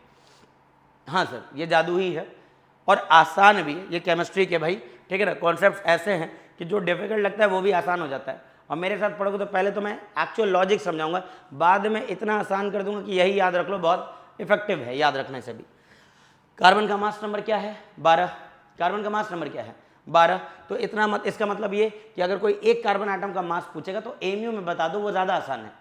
हाँ सर, ये जादू ही है, और आसान भी है, ये केमिस्ट्री के भाई, ठीक है ना। कॉन्सेप्ट ऐसे हैं कि जो डिफिकल्ट लगता है वो भी आसान हो जाता है। और मेरे साथ पढ़ोगे तो पहले तो मैं एक्चुअल लॉजिक समझाऊंगा, बाद में इतना आसान कर दूंगा कि यही याद रख लो, बहुत इफेक्टिव है याद रखने से भी। कार्बन का मास नंबर क्या है? 12। कार्बन का मास नंबर क्या है? 12। तो इतना इसका मतलब ये कि अगर कोई एक कार्बन आइटम का मास पूछेगा तो एमयू में बता दो, वो ज़्यादा आसान है।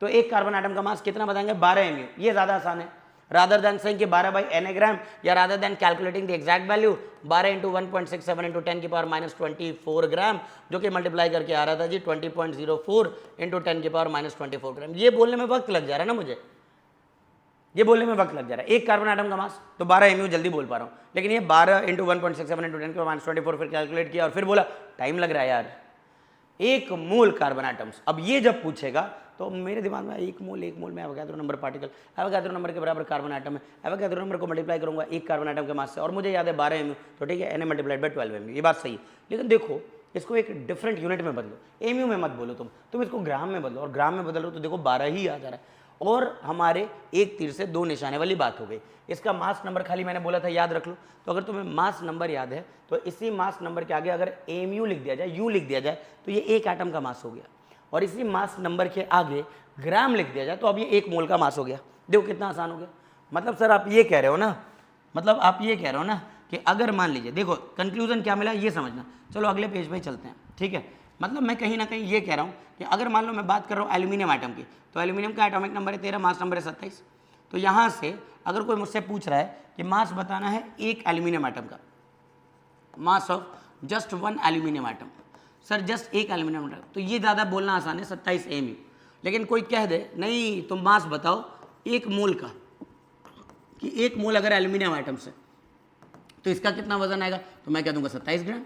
तो एक कार्बन आइटम का मास कितना बताएंगे? 12 mu, ये ज़्यादा आसान है। रादर दैन सेइंग कि 12 बाई n ग्राम, या rather than calculating the exact value 12 into 1.67 into 10 की पावर माइनस 24 ग्राम, जो कि मल्टीप्लाई करके आ रहा था जी 20.04 इंटू 10 की पावर माइनस 24 ग्राम। ये बोलने में वक्त लग जा रहा है ना मुझे, ये बोलने में वक्त लग जा रहा है। एक कार्बन आइटम का मास तो 12 mu जल्दी बोल पा रहा हूँ, लेकिन ये 12 इंटू 1.67 इंटू 10 की पावर माइनस 24 फिर कैलकुलेट किया और फिर बोला टाइम लग रहा है यार। एक मोल कार्बन आइटम्स, अब ये जब पूछेगा तो मेरे दिमाग में एक मोल में Avogadro number particle, Avogadro number के बराबर कार्बन आइटम है, एवोगैड्रो नंबर को मल्टीप्लाई करूंगा एक कार्बन आइटम के मास से, और मुझे याद है 12 mu, तो ठीक है, Na मल्टीप्लाइड बाई 12 mu, ये बात सही है। लेकिन देखो इसको एक डिफरेंट यूनिट में बदलो, mu में मत बोलो तुम इसको ग्राम में बदलो, और ग्राम में बदलो तो देखो 12 ही आ जा रहा है, और हमारे एक तीर से दो निशाने वाली बात हो गई। इसका मास नंबर खाली मैंने बोला था याद रख लो, तो अगर तुम्हें मास नंबर याद है तो इसी मास नंबर के आगे अगर mu लिख दिया जाए, u लिख दिया जाए, तो ये एक एटम का मास हो गया, और इसी मास नंबर के आगे ग्राम लिख दिया जाए तो अब ये एक मोल का मास हो गया। देखो कितना आसान हो गया। मतलब सर आप ये कह रहे हो ना, मतलब आप ये कह रहे हो ना कि अगर मान लीजिए, देखो कंक्लूजन क्या मिला ये समझना। चलो अगले पेज पे चलते हैं, ठीक है। मतलब मैं कहीं ना कहीं ये कह रहा हूँ कि अगर मान लो मैं बात कर रहा हूँ एल्यूमिनियम आइटम की, तो एल्यूमिनियम का एटॉमिक नंबर है 13, मास नंबर है 27। तो यहाँ से अगर कोई मुझसे पूछ रहा है कि मास बताना है एक एल्यूमिनियम आइटम का, mass of just one aluminium item, sir just एक एल्यूमिनियम आइटम, तो ये ज़्यादा बोलना आसान है 27 mu। लेकिन कोई कह दे नहीं तुम मास बताओ एक मोल का, कि एक मोल अगर एल्यूमिनियम आइटम से तो इसका कितना वजन आएगा, तो मैं कह दूंगा 27 ग्राम।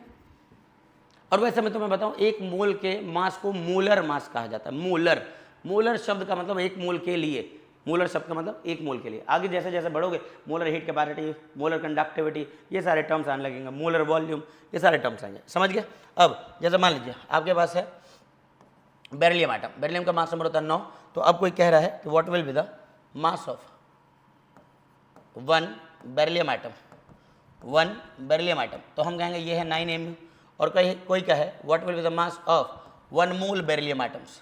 और वैसे मैं तुम्हें बताऊं एक मोल के मास को मोलर मास कहा जाता है। मोलर, मोलर शब्द का मतलब एक मोल के लिए, मोलर शब्द का मतलब एक मोल के लिए। आगे जैसे जैसे बढ़ोगे molar heat capacity, molar conductivity, ये सारे टर्म्स आने लगेंगे, मोलर वॉल्यूम, ये सारे टर्म्स आएंगे, समझ गए। अब जैसे मान लीजिए आपके पास है बेरिलियम आइटम, बेरिलियम का मास नंबर होता है 9, तो अब कोई कह रहा है कि what will be the mass of one beryllium item, one beryllium item, तो हम कहेंगे ये है 9 mu। और कोई कहे what will be the mass of one mole beryllium items,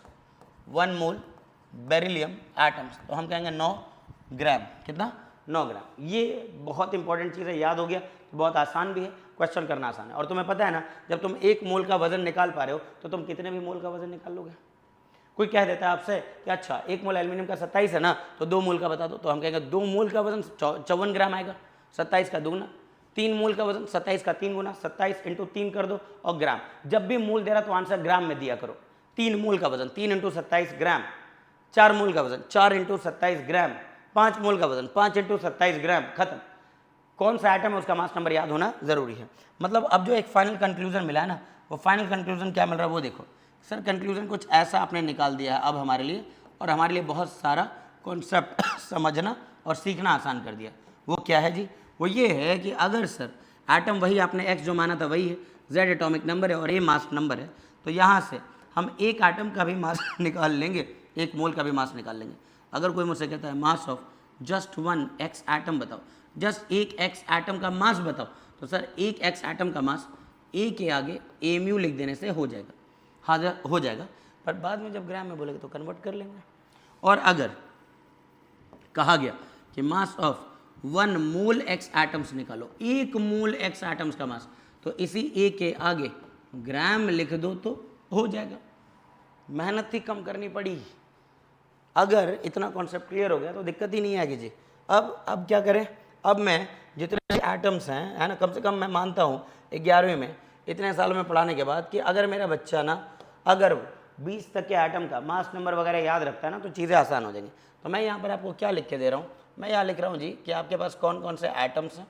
one mole beryllium atoms, तो हम कहेंगे 9 ग्राम। कितना? 9 ग्राम। ये बहुत इंपॉर्टेंट चीज़ है, याद हो गया तो बहुत आसान भी है, क्वेश्चन करना आसान है। और तुम्हें पता है ना जब तुम एक मोल का वजन निकाल पा रहे हो तो तुम कितने भी मोल का वजन निकाल लोगे। कोई कह देता है आपसे कि अच्छा एक मोल एल्यूमिनियम का 27 है ना, तो 2 मोल का बता दो, तो हम कहेंगे 2 मोल का वजन 54 ग्राम आएगा, 27 का दुगना। 3 मोल का वजन 27 का 3 गुना, 27 इंटू 3 कर दो, और ग्राम। जब भी मोल दे रहा तो आंसर ग्राम में दिया करो। 3 मोल का वजन 3 इंटू 27 ग्राम, 4 मोल का वजन 4 इंटू 27 ग्राम, 5 मोल का वजन 5 इंटू 27 ग्राम, खत्म। कौन सा आइटम है उसका मास नंबर याद होना जरूरी है। मतलब अब जो एक फाइनल कंक्लूजन मिला है ना, वो फाइनल कंक्लूजन क्या मिल रहा है वो देखो। सर कंक्लूजन कुछ ऐसा आपने निकाल दिया है अब हमारे लिए, और हमारे लिए बहुत सारा कॉन्सेप्ट समझना और सीखना आसान कर दिया। वो क्या है जी? वो ये है कि अगर सर एटम वही आपने एक्स जो माना था वही है, जेड एटॉमिक नंबर है और ए मास नंबर है, तो यहाँ से हम एक एटम का भी मास निकाल लेंगे, एक मोल का भी मास निकाल लेंगे। अगर कोई मुझसे कहता है mass of just one x atom बताओ, जस्ट एक एक्स एटम का मास बताओ, तो सर एक एक्स एटम का मास ए के आगे ए म्यू लिख देने से हो जाएगा, हाजिर हो जाएगा। पर बाद में जब ग्राम में बोलेंगे तो कन्वर्ट कर लेंगे। और अगर कहा गया कि mass of one mole x atoms निकालो, एक मोल एक्स एटम्स का मास, तो इसी ए के आगे ग्राम लिख दो तो हो जाएगा। मेहनत ही कम करनी पड़ी। अगर इतना कॉन्सेप्ट क्लियर हो गया तो दिक्कत ही नहीं आएगी जी। अब क्या करें? अब मैं जितने एटम्स हैं, है ना, कम से कम मैं मानता हूँ 11वीं में इतने सालों में पढ़ाने के बाद कि अगर मेरा बच्चा ना अगर 20 तक के एटम का मास नंबर वगैरह याद रखता है ना, तो चीज़ें आसान हो जाएंगी। तो मैं यहाँ पर आपको क्या लिख के दे रहा हूँ? मैं यहाँ लिख रहा हूँ जी कि आपके पास कौन कौन से एटम्स हैं,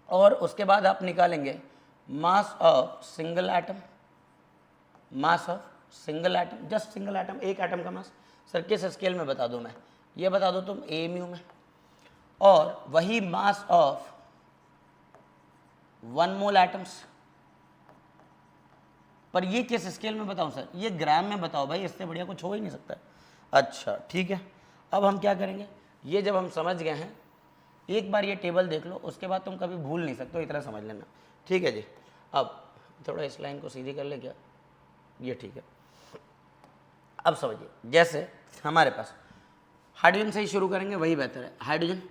और उसके बाद आप निकालेंगे मास of single atom, mass of single atom, just single atom, एक एटम का मास। सर किस स्केल में बता दूं मैं? ये बता दो तुम ए म्यू में। और वही mass of one mole atoms, पर ये किस स्केल में बताऊं सर? ये ग्राम में बताओ भाई, इससे बढ़िया कुछ हो ही नहीं सकता। अच्छा ठीक है, अब हम क्या करेंगे? ये जब हम समझ गए हैं, एक बार ये टेबल देख लो, उसके बाद तुम कभी भूल नहीं सकते, इतना समझ लेना। ठीक है जी। अब थोड़ा इस लाइन को सीधी कर ले क्या? ये ठीक है। अब समझिए, जैसे हमारे पास हाइड्रोजन से ही शुरू करेंगे, वही बेहतर है। हाइड्रोजन,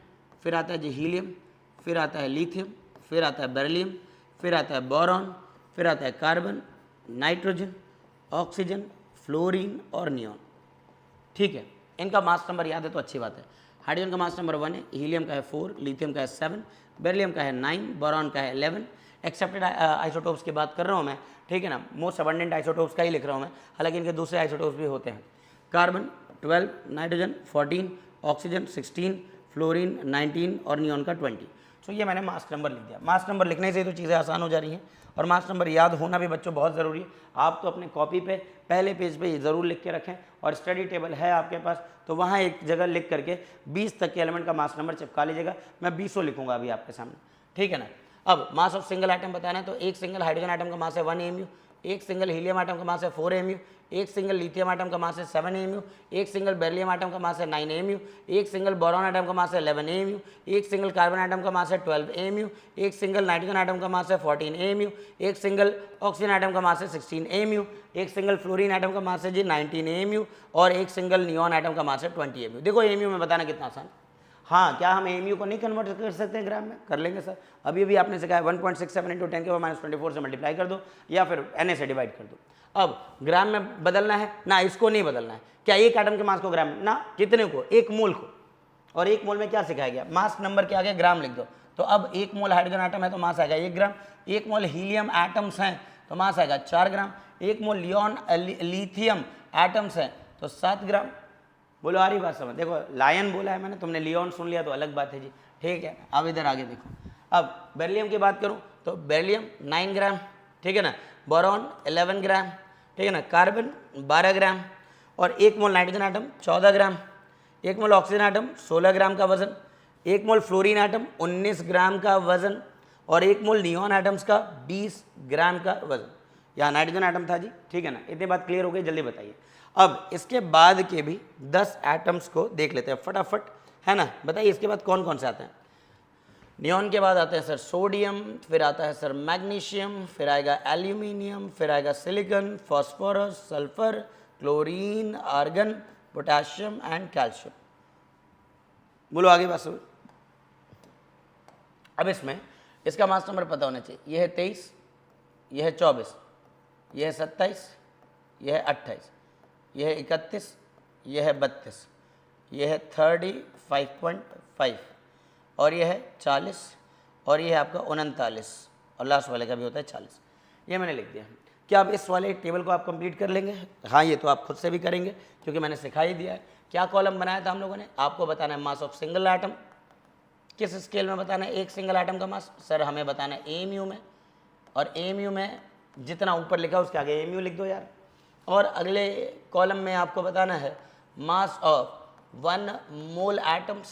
फिर आता है जी हीलियम, फिर आता है लिथियम, फिर आता है बेरिलियम, फिर आता है बोरॉन, फिर आता है कार्बन, नाइट्रोजन, ऑक्सीजन, फ्लोरीन और नियॉन। ठीक है, इनका मास नंबर याद है तो अच्छी बात है। हाइड्रोजन का मास नंबर 1 है, हीलियम का है 4, लिथियम का है 7, बेरिलियम का है 9, बोरॉन का है 11। एक्सेप्टेड आइसोटोप्स की बात कर रहा हूँ मैं, ठीक है ना, मोस्ट अबंडेंट आइसोटोप्स का ही लिख रहा हूँ मैं, हालांकि इनके दूसरे आइसोटोप्स भी होते हैं। कार्बन 12, नाइट्रोजन 14, ऑक्सीजन 16, फ्लोरीन 19 और नियॉन का 20। सो ये मैंने मास नंबर लिख दिया। मास नंबर लिखने से तो चीज़ें आसान हो जा रही हैं, और मास नंबर याद होना भी बच्चों बहुत ज़रूरी है। आप तो अपने कॉपी पे पहले पेज पे ज़रूर लिख के रखें, और स्टडी टेबल है आपके पास तो वहाँ एक जगह लिख करके 20 तक के एलिमेंट का मास नंबर चिपका लीजिएगा। मैं 20 लिखूंगा अभी आपके सामने, ठीक है ना। अब मास ऑफ सिंगल आइटम बताना है तो एक सिंगल हाइड्रोजन आइटम का मास है 1 AMU, एक सिंगल हीलियम आइटम का मास है 4 AMU, एक सिंगल लिथियम आइटम का मास है 7 AMU, एक सिंगल बेरिलियम आइटम का मास है 9 AMU, एक सिंगल बोरॉन आइटम का मास है 11 AMU, एक सिंगल कार्बन आइटम का मास है 12 AMU, एक सिंगल नाइट्रोजन आइटम का मास है 14 AMU, एक सिंगल ऑक्सीजन आइटम का मास है 16 AMU, एक सिंगल फ्लोरीन आइटम का मास है जी 19 AMU, और एक सिंगल नियॉन आइटम का मास है 20 AMU। देखो AMU में बताना कितना आसान। हाँ, क्या हम AMU को नहीं कन्वर्ट कर सकते हैं ग्राम में? कर लेंगे सर। अभी अभी आपने सिखाया 1.67 × 10⁻24 से मल्टीप्लाई कर दो, या फिर Na से डिवाइड कर दो। अब ग्राम में बदलना है ना, इसको नहीं बदलना है। क्या एक एटम के मास को ग्राम में? ना, कितने को? एक मोल को। और एक मोल में क्या सिखाया गया? मास नंबर के आगे ग्राम लिख दो। तो अब एक मोल हाइड्रोजन आइटम है तो मास आएगा 1 ग्राम, एक मोल हीलियम एटम्स हैं तो मास आएगा 4 ग्राम, एक मोल लिथियम एटम्स हैं तो 7 ग्राम। बोलो आ रही बात समझ? देखो लायन बोला है मैंने, तुमने लियोन सुन लिया तो अलग बात है जी, ठीक है। अब इधर आगे देखो, अब बेरिलियम की बात करूं तो बेरिलियम 9 ग्राम, ठीक है ना, बोरॉन 11 ग्राम, ठीक है ना, कार्बन 12 ग्राम, और एक मोल नाइट्रोजन आइटम 14 ग्राम, एक मोल ऑक्सीजन आइटम 16 ग्राम का वजन, एक मोल फ्लोरीन आइटम 19 ग्राम का वजन, और एक मोल नियॉन आइटम्स का 20 ग्राम का वजन। यहाँ नाइट्रोजन आइटम था जी, ठीक है ना। इतनी बात क्लियर हो गई? जल्दी बताइए। अब इसके बाद के भी 10 एटम्स को देख लेते हैं फटाफट, है ना। बताइए इसके बाद कौन कौन से आते हैं? नियॉन के बाद आते हैं सर सोडियम, फिर आता है सर मैग्नीशियम, फिर आएगा एल्यूमिनियम, फिर आएगा silicon, phosphorus, sulphur, chlorine, argon, potassium and calcium. बोलो आगे बात सुनो। अब इसमें इसका मास नंबर पता होना चाहिए। यह है 23, यह है 24, यह है 27, यह है 28, यह है 31, यह है 32, यह है 35.5, और यह है 40, और यह है आपका 39, और लास्ट वाले का भी होता है 40। ये मैंने लिख दिया। क्या अब इस वाले टेबल को आप कंप्लीट कर लेंगे? हाँ, ये तो आप खुद से भी करेंगे क्योंकि मैंने सिखा ही दिया है। क्या कॉलम बनाया था हम लोगों ने? आपको बताना है मास ऑफ सिंगल आइटम। किस स्केल में बताना है एक सिंगल आइटम का मास? सर हमें बताना है AMU में, और AMU में जितना ऊपर लिखा उसके आगे AMU लिख दो यार। और अगले कॉलम में आपको बताना है मास ऑफ 1 मोल एटम्स।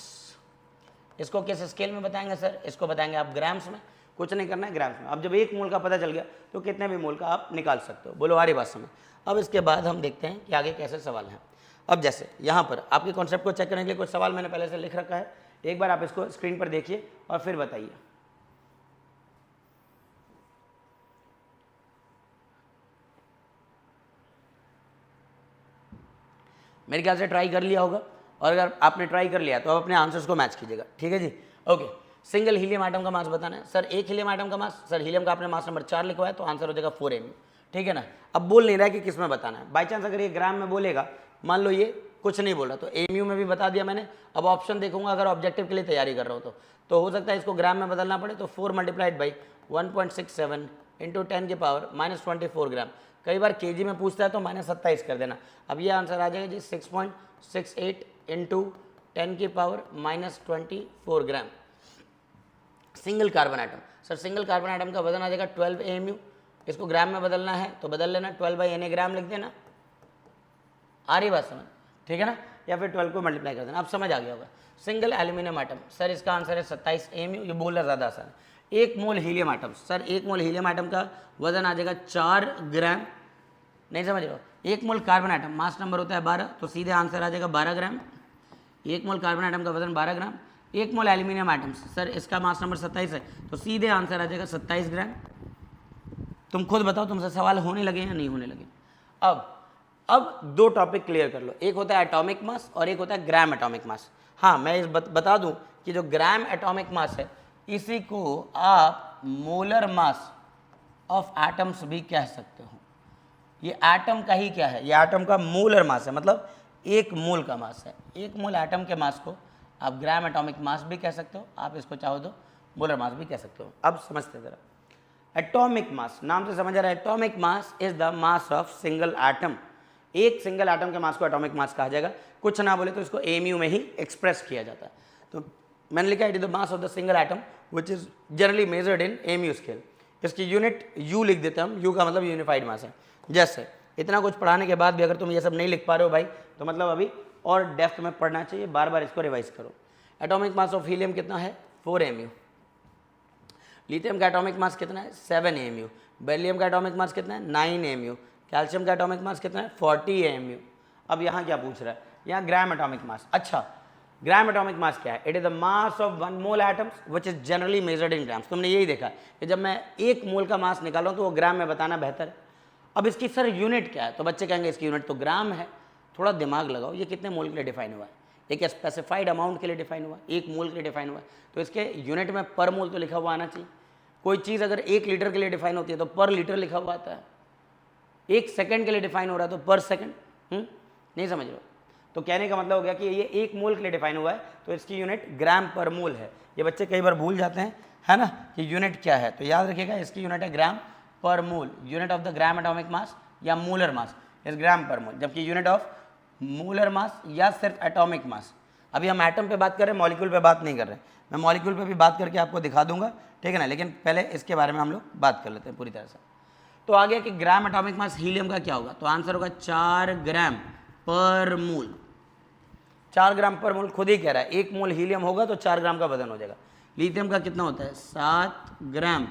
इसको किस स्केल में बताएंगे सर? इसको बताएंगे आप ग्राम्स में। कुछ नहीं करना है, ग्राम्स में। अब जब 1 मोल का पता चल गया तो कितने भी मोल का आप निकाल सकते हो। बोलो आ रही बात समझ? अब इसके बाद हम देखते हैं कि आगे कैसे सवाल हैं। अब जैसे यहाँ पर आपके कॉन्सेप्ट को चेक करने के लिए कुछ सवाल मैंने पहले से लिख रखा है, एक बार आप इसको स्क्रीन पर देखिए और फिर बताइए। मेरे ख्याल से ट्राई कर लिया होगा, और अगर आपने ट्राई कर लिया तो आप अपने आंसर्स को मैच कीजिएगा, ठीक है जी। ओके, सिंगल हीलियम आइटम का मास बताना है। सर एक हीलियम आइटम का मास, सर हीलियम का आपने मास नंबर 4 लिखवाया तो आंसर हो जाएगा 4 AMU, ठीक है ना। अब बोल नहीं रहा है कि किस में बताना है। बाई चांस अगर ये ग्राम में बोलेगा, मान लो ये कुछ नहीं बोला तो AMU में भी बता दिया मैंने। अब ऑप्शन देखूंगा अगर ऑब्जेक्टिव के लिए तैयारी कर रहा हो तो हो सकता है इसको ग्राम में बदलना पड़े। तो 4 मल्टीप्लाइड बाई 1.67 × 10⁻24 ग्राम। कई बार केजी में पूछता है तो -27 कर देना। अब ये आंसर आ जाएगा जी 6.68 × 10⁻24 gram. Single carbon atom, sir single carbon atom का वजन आ जाएगा 12 AMU। इसको ग्राम में बदलना है तो बदल लेना, 12/Na ग्राम लिख देना। आ रही बात समझ? ठीक है ना, या फिर 12 को मल्टीप्लाई कर देना। अब समझ आ गया होगा। सिंगल एल्यूमिनियम आइटम, सर इसका आंसर है 27 AMU। ये बोलना ज़्यादा आसान है। 1 मोल हीलियम आइटम, सर 1 मोल हीलियम आइटम का वजन आ जाएगा 4 ग्राम। नहीं समझ रहे हो? 1 mole carbon atom mass number होता है 12, तो सीधे आंसर आ जाएगा 12 ग्राम। 1 मोल कार्बन आइटम का वजन 12 ग्राम। 1 मोल एल्यूमिनियम आइटम, सर इसका मास नंबर 27 है, तो सीधे आंसर आ जाएगा 27 ग्राम। तुम खुद बताओ तुमसे सवाल होने लगे या नहीं होने लगे? अब 2 टॉपिक क्लियर कर लो। एक होता है एटॉमिक मास और एक होता है ग्राम एटॉमिक मास। हाँ, मैं इस बता दूं कि जो ग्राम एटॉमिक मास है इसी को आप मोलर मास ऑफ एटम्स भी कह सकते हो। ये एटम का ही क्या है? ये एटम का मोलर मास है, मतलब 1 मोल का मास है। 1 मोल एटम के मास को आप ग्राम एटॉमिक मास भी कह सकते हो, आप इसको चाहो तो मोलर मास भी कह सकते हो। अब समझते ज़रा, एटॉमिक मास नाम से समझ आ रहा है, atomic mass is the mass of single atom. एक सिंगल एटम के मास को एटॉमिक मास कहा जाएगा। कुछ ना बोले तो इसको एमयू में ही एक्सप्रेस किया जाता है। तो मैंने लिखा it is the mass of the single atom which is generally measured in MU scale. इसकी यूनिट यू लिख देते हैं हम, यू का मतलब यूनिफाइड मास है। जैसे इतना कुछ पढ़ाने के बाद भी अगर तुम ये सब नहीं लिख पा रहे हो भाई, तो मतलब अभी और डेप्थ में पढ़ना चाहिए, बार बार इसको रिवाइज करो। एटॉमिक मास ऑफ हीलियम कितना है? 4 mu। लिथियम का एटॉमिक मास कितना है? 7 mu। बेरिलियम का एटॉमिक मास कितना है? 9 mu। कैल्शियम का एटॉमिक मास कितना है? 40 mu। अब यहाँ क्या पूछ रहा है? यहाँ ग्राम एटॉमिक मास। अच्छा, ग्राम एटॉमिक मास क्या है? It is the mass of 1 mole atoms which is generally measured in grams. तुमने यही देखा कि जब मैं 1 मोल का मास निकालूँ तो वो ग्राम में बताना बेहतर है। अब इसकी सर यूनिट क्या है? तो बच्चे कहेंगे इसकी यूनिट तो ग्राम है। थोड़ा दिमाग लगाओ, ये कितने मोल के लिए डिफाइन हुआ है? एक स्पेसिफाइड अमाउंट के लिए डिफाइन हुआ है, 1 मोल के लिए डिफाइन हुआ है, तो इसके यूनिट में पर मोल तो लिखा हुआ आना चाहिए। कोई चीज़ अगर 1 लीटर के लिए डिफाइन होती है तो पर लीटर लिखा हुआ आता है। 1 सेकंड के लिए डिफाइन हो रहा है तो पर सेकंड। नहीं समझ रहे हो? तो कहने का मतलब हो गया कि ये 1 मोल के लिए डिफाइन हुआ है तो इसकी यूनिट ग्राम पर मोल है। ये बच्चे कई बार भूल जाते हैं, है ना, कि यूनिट क्या है। तो याद रखिएगा इसकी यूनिट है gram per mole. Unit of the gram atomic mass या molar mass is gram per मोल, जबकि यूनिट ऑफ मोलर मास या सिर्फ एटॉमिक मास। अभी हम एटम पे बात कर रहे हैं, मॉलिक्यूल पे बात नहीं कर रहे। मैं मॉलिक्यूल पे भी बात करके आपको दिखा दूंगा, ठीक है ना, लेकिन पहले इसके बारे में हम लोग बात कर लेते हैं पूरी तरह से। तो आ गया कि ग्राम एटॉमिक मास हीलियम का क्या होगा? तो आंसर होगा 4 ग्राम पर मोल। 4 ग्राम पर मोल खुद ही कह रहा है, 1 मोल हीलियम होगा तो 4 ग्राम का वजन हो जाएगा। लिथियम का कितना होता है? 7 ग्राम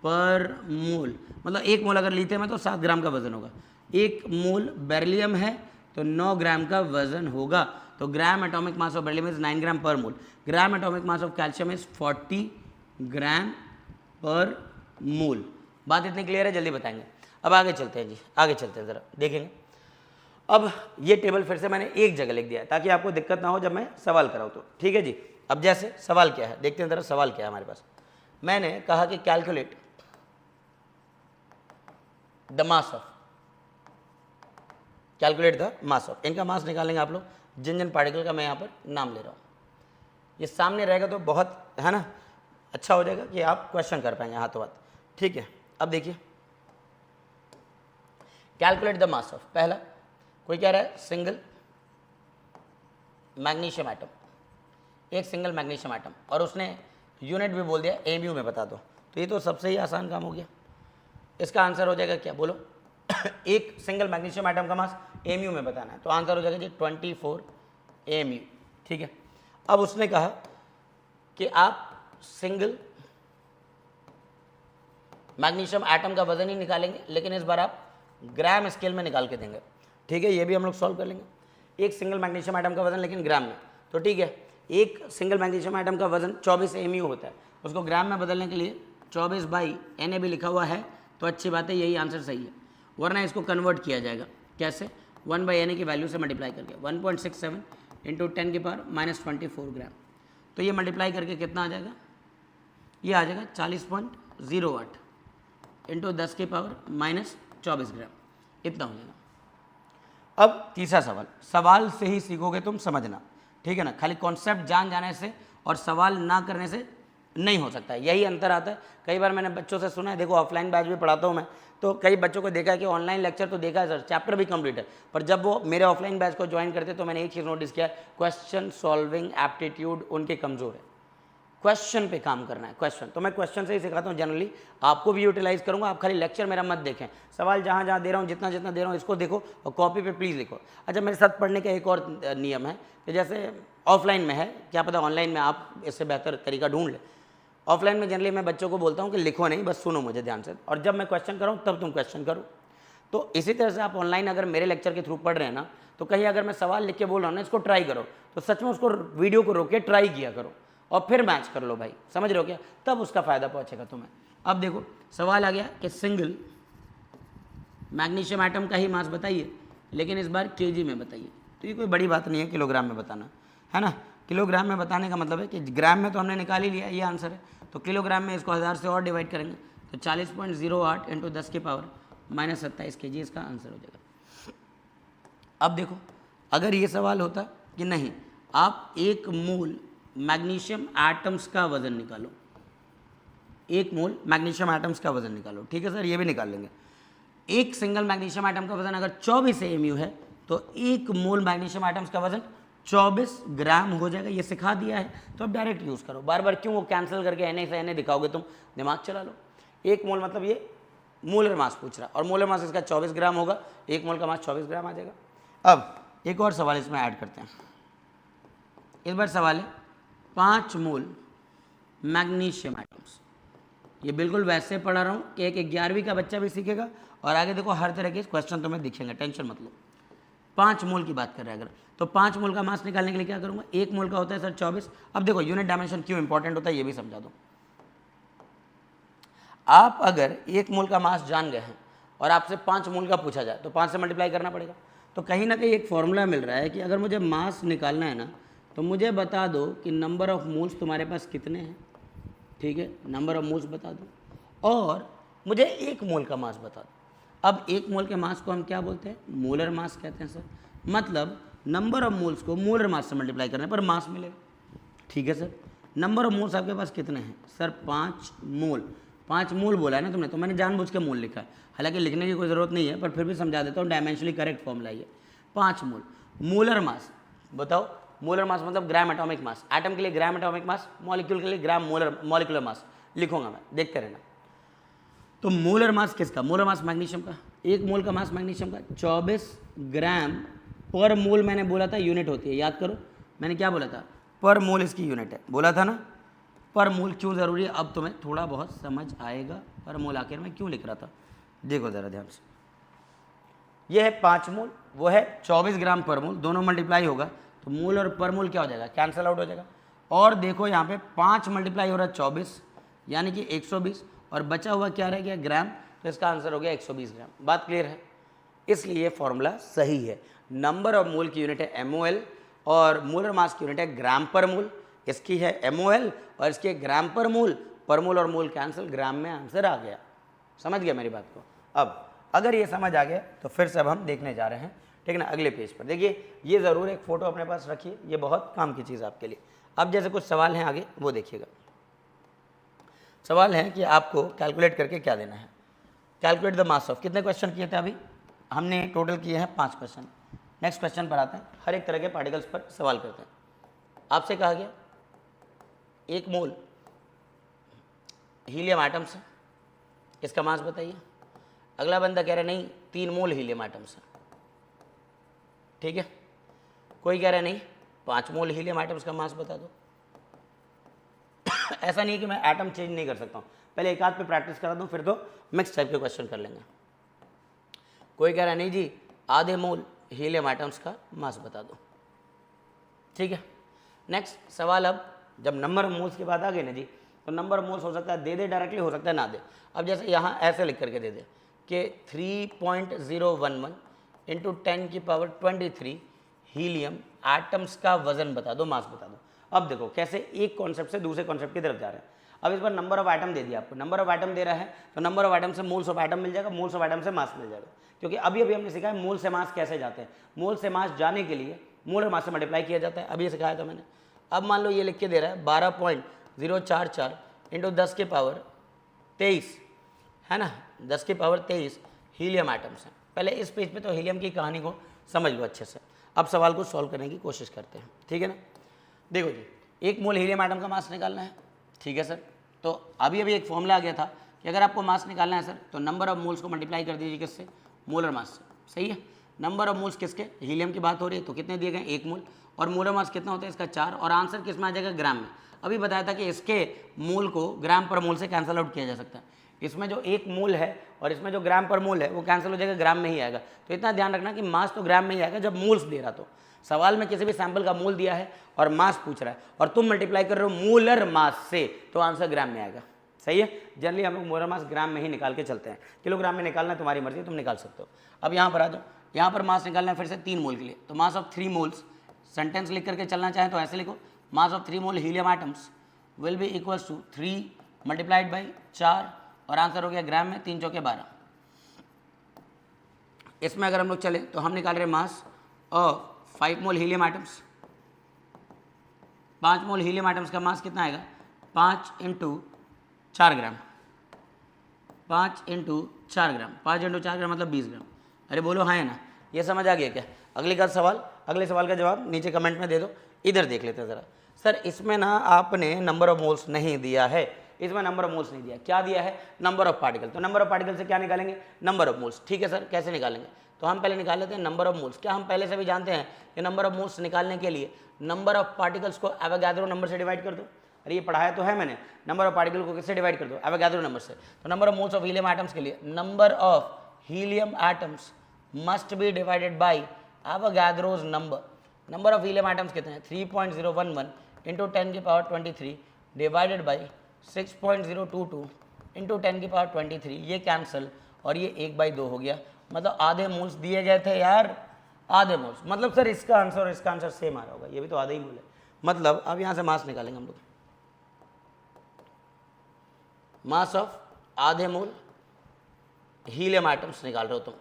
पर मोल, मतलब 1 मोल अगर लिथियम है तो 7 ग्राम का वजन होगा। 1 मोल बेरिलियम है तो 9 ग्राम का वजन होगा। तो gram atomic mass of beryllium is 9 gram per mole. Gram atomic mass of calcium is 40 gram per mole. बात इतनी क्लियर है? जल्दी बताएंगे। अब आगे चलते हैं जी, आगे चलते हैं, ज़रा देखेंगे। अब ये टेबल फिर से मैंने एक जगह लिख दिया है ताकि आपको दिक्कत ना हो जब मैं सवाल कराऊँ तो, ठीक है जी। अब जैसे सवाल क्या है देखते हैं ज़रा, सवाल क्या है हमारे पास। मैंने कहा कि calculate the mass of, calculate the mass of, इनका मास निकालेंगे आप लोग, जिन जिन पार्टिकल का मैं यहाँ पर नाम ले रहा हूँ। ये सामने रहेगा तो बहुत, है ना, अच्छा हो जाएगा कि आप क्वेश्चन कर पाएंगे हाथों हाथ, ठीक है। अब देखिए, कैलकुलेट द मास ऑफ, पहला कोई कह रहा है सिंगल मैग्नीशियम एटम, एक सिंगल मैग्नीशियम एटम, और उसने यूनिट भी बोल दिया एमयू में बता दो। तो ये तो सबसे ही आसान काम हो गया। इसका आंसर हो जाएगा क्या, बोलो? एक सिंगल मैग्नीशियम एटम का मास एमयू में बताना है, तो आंसर हो जाएगा जी 24 एमयू, ठीक है। अब उसने कहा कि आप सिंगल मैग्नीशियम एटम का वजन ही निकालेंगे, लेकिन इस बार आप ग्राम स्केल में निकाल के देंगे, ठीक है। ये भी हम लोग सॉल्व कर लेंगे। एक सिंगल मैग्नीशियम एटम का वजन लेकिन ग्राम में, तो ठीक है। एक सिंगल मैग्नीशियम एटम का वजन 24 एमयू होता है, उसको ग्राम में बदलने के लिए 24/Na भी लिखा हुआ है, तो अच्छी बात है, यही आंसर सही है। वरना इसको कन्वर्ट किया जाएगा कैसे? 1/Na की वैल्यू से मल्टीप्लाई करके 1.67 इंटू 10⁻24 ग्राम। तो ये मल्टीप्लाई करके कितना आ जाएगा? ये आ जाएगा 40.08 इंटू 10⁻24 ग्राम, इतना हो जाएगा। अब तीसरा सवाल, सवाल से ही सीखोगे तुम, समझना, ठीक है ना। खाली कॉन्सेप्ट जान जाने से और सवाल ना करने से नहीं हो सकता है, यही अंतर आता है। कई बार मैंने बच्चों से सुना है, देखो ऑफलाइन बैच भी पढ़ाता हूँ मैं, तो कई बच्चों को देखा है कि ऑनलाइन लेक्चर तो देखा है सर, चैप्टर भी कंप्लीट है, पर जब वो मेरे ऑफलाइन बैच को ज्वाइन करते तो मैंने एक चीज़ नोटिस किया, क्वेश्चन सॉल्विंग एप्टीट्यूड उनके कमज़ोर है। क्वेश्चन पे काम करना है, क्वेश्चन। तो मैं क्वेश्चन से ही सिखाता हूँ जनरली, आपको भी यूटिलाइज करूँगा। आप खाली लेक्चर मेरा मत देखें, सवाल जहाँ जहाँ दे रहा हूँ, जितना जितना दे रहा हूँ, इसको देखो और कॉपी पे प्लीज़ लिखो। अच्छा, मेरे साथ पढ़ने का एक और नियम है कि जैसे ऑफलाइन में है, क्या पता ऑनलाइन में आप इससे बेहतर तरीका ढूंढ लें। ऑफलाइन में जनरली मैं बच्चों को बोलता हूँ कि लिखो नहीं, बस सुनो मुझे ध्यान से, और जब मैं क्वेश्चन करूँ तब तुम क्वेश्चन करो। तो इसी तरह से आप ऑनलाइन अगर मेरे लेक्चर के थ्रू पढ़ रहे हैं ना, तो कहीं अगर मैं सवाल लिख के बोल रहा हूँ ना, इसको ट्राई करो, तो सच में उसको वीडियो को रोक के ट्राई किया करो और फिर मैच कर लो भाई, समझ रहे हो क्या? तब उसका फ़ायदा पहुँचेगा तुम्हें। अब देखो सवाल आ गया कि सिंगल मैग्नीशियम एटम का ही मास बताइए, लेकिन इस बार केजी में बताइए। तो ये कोई बड़ी बात नहीं है किलोग्राम में बताना, है ना। किलोग्राम में बताने का मतलब है कि ग्राम में तो हमने निकाल ही लिया, ये आंसर है। तो किलोग्राम में इसको 1000 से और डिवाइड करेंगे तो 40.08 इंटू 10⁻27 kg इसका आंसर हो जाएगा। अब देखो, अगर ये सवाल होता कि नहीं आप 1 मोल मैग्नीशियम एटम्स का वजन निकालो, 1 मोल मैग्नीशियम एटम्स का वजन निकालो, ठीक है सर, ये भी निकाल लेंगे। एक सिंगल मैग्नीशियम एटम का वजन अगर 24 AMU है तो 1 मोल मैग्नीशियम एटम्स का वजन 24 ग्राम हो जाएगा। ये सिखा दिया है तो अब डायरेक्ट यूज़ करो, बार बार क्यों वो कैंसिल करके Na से Na दिखाओगे तुम, दिमाग चला लो। 1 मोल मतलब ये मोलर मास पूछ रहा, और मोलर मास इसका 24 ग्राम होगा, 1 मोल का मास 24 ग्राम आ जाएगा। अब एक और सवाल इसमें ऐड करते हैं। इस बार सवाल है 5 मोल मैग्नीशियम एटम्स। ये बिल्कुल वैसे पढ़ा रहा हूँ कि एक 11वीं का बच्चा भी सीखेगा, और आगे देखो हर तरह के क्वेश्चन तुम्हें दिखेंगे, टेंशन मत लो। 5 मोल की बात कर रहे हैं अगर, तो 5 मोल का मास निकालने के लिए क्या करूँगा, 1 मोल का होता है सर 24। अब देखो यूनिट डायमेंशन क्यों इंपॉर्टेंट होता है ये भी समझा दो। आप अगर 1 मोल का मास जान गए हैं और आपसे 5 मोल का पूछा जाए तो 5 से मल्टीप्लाई करना पड़ेगा। तो कहीं ना कहीं एक फॉर्मूला मिल रहा है कि अगर मुझे मास निकालना है ना तो मुझे बता दो कि नंबर ऑफ मोल्स तुम्हारे पास कितने हैं, ठीक है, नंबर ऑफ मोल्स बता दो, और मुझे 1 मोल का मास बता दो। अब 1 मोल के मास को हम क्या बोलते हैं, मोलर मास कहते हैं सर। मतलब नंबर ऑफ मोल्स को मोलर मास से मल्टीप्लाई करने पर मास मिलेगा, ठीक है सर। नंबर ऑफ मोल्स आपके पास कितने हैं सर, 5 मोल। 5 मोल बोला है ना तुमने, तो मैंने जानबूझ के मोल लिखा है, हालांकि लिखने की कोई ज़रूरत नहीं है, पर फिर भी समझा देता हूँ, डायमेंशनली करेक्ट फॉर्मूला ये 5 मोल। मोलर मास बताओ, मोलर मास मतलब ग्राम एटॉमिक मास, एटम के लिए ग्राम एटॉमिक मास, मॉलिक्यूल के लिए ग्राम मॉलिक्यूलर मास लिखूंगा मैं, देखते रहना। तो मोलर मास किसका, मोलर मास मैग्नीशियम का, 1 मोल का मास मैग्नीशियम का 24 ग्राम पर मोल। मैंने बोला था यूनिट होती है, याद करो मैंने क्या बोला था, पर मोल इसकी यूनिट है, बोला था ना। पर मोल क्यों ज़रूरी है अब तुम्हें थोड़ा बहुत समझ आएगा, पर मोल आखिर में क्यों लिख रहा था, देखो ज़रा ध्यान से। ये है 5 मोल, वो है 24 ग्राम पर मोल, दोनों मल्टीप्लाई होगा तो मोल और पर मोल क्या हो जाएगा, कैंसिल आउट हो जाएगा। और देखो यहाँ पे 5 मल्टीप्लाई हो रहा है 24 यानी कि 120, और बचा हुआ क्या रह गया, ग्राम, तो इसका आंसर हो गया 120 ग्राम। बात क्लियर है, इसलिए फॉर्मूला सही है। नंबर ऑफ मोल की यूनिट है MOL और मोलर मास की यूनिट है ग्राम पर मोल। इसकी है MOL और इसकी है ग्राम पर मोल और मोल कैंसिल, ग्राम में आंसर आ गया। समझ गया मेरी बात को। अब अगर ये समझ आ गया तो फिर से अब हम देखने जा रहे हैं, ठीक है ना, अगले पेज पर। देखिए ये ज़रूर एक फ़ोटो अपने पास रखिए, ये बहुत काम की चीज़ आपके लिए। अब जैसे कुछ सवाल हैं आगे वो देखिएगा। सवाल है कि आपको कैलकुलेट करके क्या देना है, कैलकुलेट द मास ऑफ, कितने क्वेश्चन किए थे अभी हमने, टोटल किए हैं 5 क्वेश्चन। नेक्स्ट क्वेश्चन पर आते हैं, हर एक तरह के पार्टिकल्स पर सवाल करते हैं। आपसे कहा गया 1 मोल हीलियम एटम्स है, इसका मास बताइए। अगला बंदा कह रहा है नहीं 3 मोल हीलियम एटम्स है, ठीक है। कोई कह रहा है नहीं 5 मोल हीलियम एटम्स का मास बता दो। ऐसा नहीं कि मैं एटम चेंज नहीं कर सकता हूँ, पहले एक आध पे प्रैक्टिस करा दूँ, फिर तो मिक्स टाइप के क्वेश्चन कर लेंगे। कोई कह रहा है नहीं जी आधे मोल हीलियम एटम्स का मास बता दो, ठीक है। नेक्स्ट सवाल, अब जब नंबर ऑफ मोल्स की बात आ गई ना जी, तो नंबर ऑफ मोल्स हो सकता है दे दे डायरेक्टली, हो सकता है ना दे। अब जैसे यहाँ ऐसे लिख करके दे दे कि 3.011 इंटू 10 की पावर 23 हीलियम एटम्स का वजन बता दो, मास बता दो। अब देखो कैसे एक कॉन्सेप्ट से दूसरे कॉन्सेप्ट की तरफ जा रहे हैं। अब इस बार नंबर ऑफ एटम दे दिया आपको, नंबर ऑफ एटम दे रहा है तो नंबर ऑफ एटम से मोल्स ऑफ एटम मिल जाएगा, मोल्स ऑफ एटम से मास मिल जाएगा। क्योंकि अभी अभी हमने सीखा है मोल से मास कैसे जाते हैं। मोल से मास जाने के लिए मोलर मास से मल्टीप्लाई किया जाता है, अभी ये सिखाया था मैंने। अब मान लो ये लिख के दे रहा है 12.044 इंटू 10 की पावर 23, है ना, 10 की पावर 23 हीलियम एटम्स हैं। पहले इस पेज पे तो हीलियम की कहानी को समझ लो अच्छे से। अब सवाल को सॉल्व करने की कोशिश करते हैं, ठीक है ना। देखो जी 1 मोल हीलियम एटम का मास निकालना है, ठीक है सर। तो अभी अभी एक फॉर्मूला आ गया था कि अगर आपको मास निकालना है सर तो नंबर ऑफ मोल्स को मल्टीप्लाई कर दीजिए किससे, मोलर मास से, सही है। नंबर ऑफ मोल्स किसके, हीलियम की बात हो रही है तो कितने दिए गए 1 मोल, और मोलर मास कितना होता है इसका 4, और आंसर किस में आ जाएगा, ग्राम में। अभी बताया था कि इसके मोल को ग्राम पर मोल से कैंसिल आउट किया जा सकता है। इसमें जो 1 मोल है और इसमें जो ग्राम पर मोल है वो कैंसिल हो जाएगा, ग्राम में ही आएगा। तो इतना ध्यान रखना कि मास तो ग्राम में ही आएगा जब मोल्स दे रहा। तो सवाल में किसी भी सैंपल का मोल दिया है और मास पूछ रहा है और तुम मल्टीप्लाई कर रहे हो मोलर मास से, तो आंसर ग्राम में आएगा, सही है। जनरली हम लोग मोलर मास ग्राम में ही निकाल के चलते हैं, किलोग्राम में निकालना तुम्हारी मर्जी, तुम निकाल सकते हो। अब यहाँ पर आ जाओ, यहाँ पर मास निकालना है फिर से 3 मोल के लिए, तो मास ऑफ 3 मोल्स, सेंटेंस लिख करके चलना चाहें तो ऐसे लिखो, mass of 3 mole helium atoms will be equals to 3 multiplied by 4, और आंसर हो गया ग्राम में 3 चौके 12। इसमें अगर हम लोग चले तो हम निकाल रहे हैं mass of 5 mole helium atoms, 5 mole helium atoms का मास कितना आएगा 5 × 4 ग्राम, 5 × 4 ग्राम, 5 × 4 ग्राम मतलब 20 ग्राम। अरे बोलो हाँ है ना, ये समझ आ गया क्या? अगले सवाल का जवाब नीचे कमेंट में दे दो। इधर देख लेते हैं ज़रा। सर इसमें ना आपने नंबर ऑफ मोल्स नहीं दिया है, इसमें नंबर ऑफ मोल्स नहीं दिया, क्या दिया है नंबर ऑफ पार्टिकल। तो नंबर ऑफ पार्टिकल से क्या निकालेंगे नंबर ऑफ मोल्स। ठीक है सर, कैसे निकालेंगे? तो हम पहले निकाल लेते हैं नंबर ऑफ मोल्स। क्या हम पहले से भी जानते हैं कि नंबर ऑफ मोल्स निकालने के लिए नंबर ऑफ पार्टिकल्स को एवोगाड्रो नंबर से डिवाइड कर दो। अरे ये पढ़ाया तो है मैंने, नंबर ऑफ पार्टिकल को किससे डिवाइड कर दो एवोगाड्रो नंबर से। तो number of moles of helium atoms के लिए number of helium atoms must be divided by Avogadro's number. Number of helium atoms कितने हैं 3.011 इंटू 10⁻23 डिवाइडेड बाई 6.022 इंटू 10⁻23। ये कैंसिल और ये 1/2 हो गया, मतलब आधे मोल्स दिए गए थे यार, आधे मोल्स। मतलब सर इसका आंसर और इसका आंसर सेम आ रहा होगा, ये भी तो आधे ही मोल है। मतलब अब यहाँ से मास निकालेंगे हम लोग, मास ऑफ आधे मोल हीलियम एटम्स निकाल रहे हो तुम।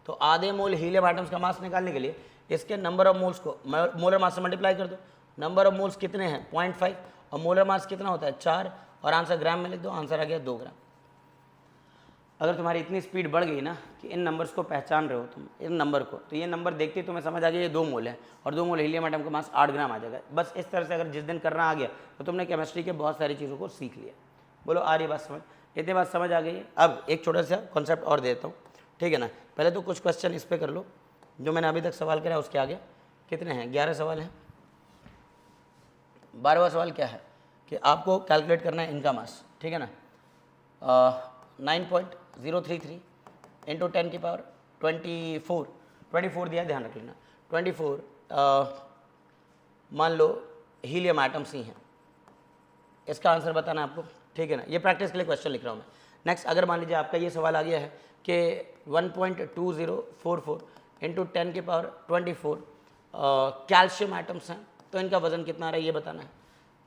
तो आधे मोल हीलियम एटम्स का मास निकालने के लिए इसके नंबर ऑफ मोल्स को मोलर मास से मल्टीप्लाई कर दो। नंबर ऑफ मोल्स कितने हैं 0.5 और मोलर मास कितना होता है 4 और आंसर ग्राम में लिख दो, आंसर आ गया 2 ग्राम। अगर तुम्हारी इतनी स्पीड बढ़ गई ना कि इन नंबर्स को पहचान रहे हो तुम, इन नंबर को, तो ये नंबर देखते ही तुम्हें समझ आ गया ये 2 मोल है और 2 मोल हीलियम एटम का मास 8 ग्राम आ जाएगा। बस इस तरह से अगर जिस दिन करना आ गया तो तुमने केमिस्ट्री के बहुत सारी चीज़ों को सीख लिया। बोलो आ रही बात समझ? इतनी बात समझ आ गई है। अब एक छोटा सा कॉन्सेप्ट और देता हूँ, ठीक है ना। पहले तो कुछ क्वेश्चन इस पर कर लो जो मैंने अभी तक सवाल करा, उसके आगे कितने हैं 11 सवाल हैं। 12वां सवाल क्या है कि आपको कैलकुलेट करना है इनका मास, ठीक है ना। 9.033 इंटू 10⁻24 दिया, ध्यान रख लेना 24 मान लो हीलियम एटम्स ही हैं, इसका आंसर बताना है आपको, ठीक है ना। ये प्रैक्टिस के लिए क्वेश्चन लिख रहा हूँ मैं। नेक्स्ट अगर मान लीजिए आपका ये सवाल आ गया है कि 1.2044 इंटू 10⁻24 कैल्शियम एटम्स हैं, तो इनका वजन कितना आ रहा है ये बताना है।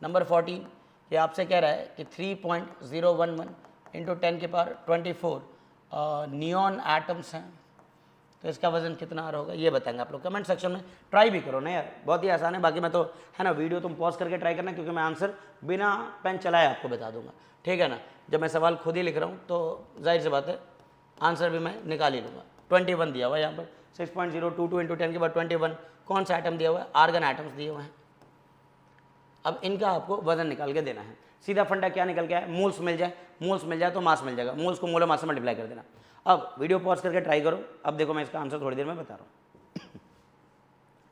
नंबर 14 ये आपसे कह रहा है कि 3.011 इंटू 10⁻24 नियॉन एटम्स हैं, तो इसका वजन कितना आ रहा होगा ये बताएंगे आप लोग। कमेंट सेक्शन में ट्राई भी करो ना यार, बहुत ही आसान है। बाकी मैं तो है ना वीडियो तुम पॉज करके ट्राई करना, क्योंकि मैं आंसर बिना पेन चलाए आपको बता दूंगा, ठीक है ना। जब मैं सवाल खुद ही लिख रहा हूँ तो जाहिर सी बात है आंसर भी मैं निकाल ही लूँगा। 21 दिया हुआ है यहाँ पर, 6.022 इंटू 10⁻21 कौन सा आइटम दिया हुआ है आर्गन आइटम्स दिए हुए हैं। अब इनका आपको वजन निकाल के देना है। सीधा फंडा क्या निकल गया है, मोल्स मिल जाए तो मास मिल जाएगा, मोल्स को मोलर मास से मल्टीप्लाई कर देना। अब वीडियो पॉज करके ट्राई करो। अब देखो मैं इसका आंसर थोड़ी देर में बता रहा हूँ,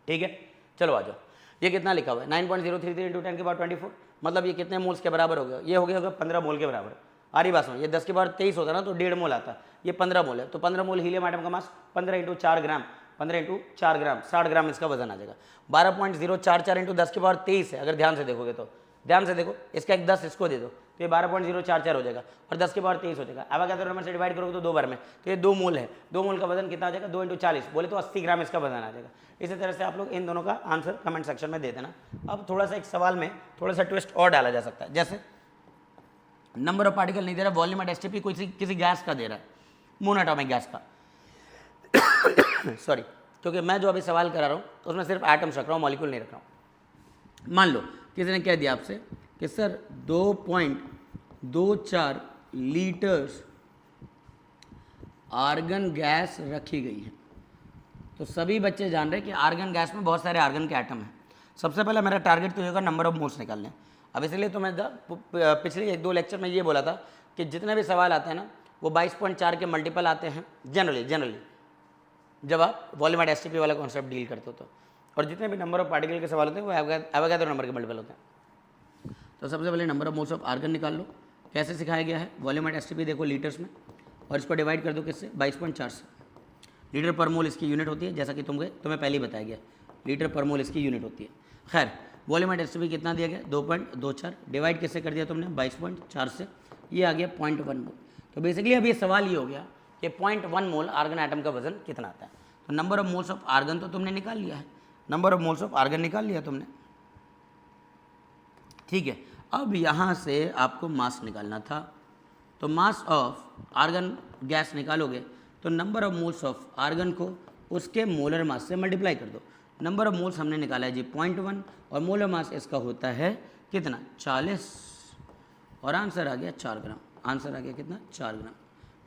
ठीक है। चलो आ जाओ। ये कितना लिखा हुआ है 9.033 इंटू 10⁻24, मतलब ये कितने मोल्स के बराबर हो गया, ये हो गया होगा 15 मोल के बराबर। आ रही बात समझ, ये 10⁻23 होता ना तो 1.5 मोल आता, ये 15 मोल है। तो 15 मोल हीलियम एटम का मास 15 इंटू 4 ग्राम, 15 इंटू 4 ग्राम 60 ग्राम इसका वजन आ जाएगा। 12.044 इंटू 10⁻23 है, अगर ध्यान से देखोगे तो, ध्यान से देखो, इसका एक 10 इसको दे दो तो ये 12.044 हो जाएगा और 10⁻23 हो जाएगा। एवोगाड्रो नंबर से डिवाइड करोगे तो 2 बार में, तो ये 2 मोल है। 2 मोल का वजन कितना आ जाएगा 2 इंटू 40 बोले तो 80 ग्राम इसका वजन आ जाएगा। इसी तरह से आप लोग इन दोनों का आंसर कमेंट सेक्शन में दे देना। अब थोड़ा सा एक सवाल में थोड़ा सा ट्विस्ट और डाला जा सकता है, जैसे नंबर ऑफ पार्टिकल नहीं दे रहा, वॉल्यूम एट एसटीपी किसी गैस का दे रहा है, मोनोएटॉमिक गैस का सॉरी, क्योंकि मैं जो अभी सवाल करा रहा हूँ उसमें सिर्फ एटम्स रख रहा हूँ, मॉलिक्यूल नहीं रख रहा हूँ। मान लो किसी ने कह दिया आपसे कि सर 2.24 लीटर्स आर्गन गैस रखी गई है। तो सभी बच्चे जान रहे हैं कि आर्गन गैस में बहुत सारे आर्गन के एटम हैं। सबसे पहले मेरा टारगेट तो होगा नंबर ऑफ मोल्स निकालने। अब इसलिए तो मैं पिछले 1-2 लेक्चर में ये बोला था कि जितने भी सवाल आते हैं ना वो 22.4 के मल्टीपल आते हैं जनरली जब आप वॉल्यूम एट एसटीपी वाला कॉन्सेप्ट डील करते हो तो, और जितने भी नंबर ऑफ पार्टिकल के सवाल होते हैं वो एवोगाड्रो नंबर के मल्टीपल होते हैं। तो सबसे पहले number of moles of argon निकाल लो। कैसे सिखाया गया है, वॉल्यूम एट एसटीपी देखो लीटर्स में और इसको डिवाइड कर दो किससे 22.4 से। लीटर पर मोल इसकी यूनिट होती है, जैसा कि तुम्हें पहले ही बताया गया, लीटर पर मोल इसकी यूनिट होती है। खैर वॉल्यूम एट एसटीपी कितना दिया गया 2.24, डिवाइड किससे कर दिया तुमने 22.4 से, ये आ गया 0.1 मोल। तो बेसिकली अब ये सवाल ये हो गया कि 0.1 मोल आर्गन एटम का वजन कितना आता है। तो number of moles of argon तो तुमने निकाल लिया है, number of moles of argon निकाल लिया तुमने, ठीक है। अब यहाँ से आपको मास निकालना था, तो मास ऑफ आर्गन गैस निकालोगे तो number of moles of argon को उसके मोलर मास से मल्टीप्लाई कर दो। नंबर ऑफ मोल्स हमने निकाला है जी 0.1 और मोलर मास इसका होता है कितना 40 और आंसर आ गया 4 ग्राम। आंसर आ गया कितना 4 ग्राम।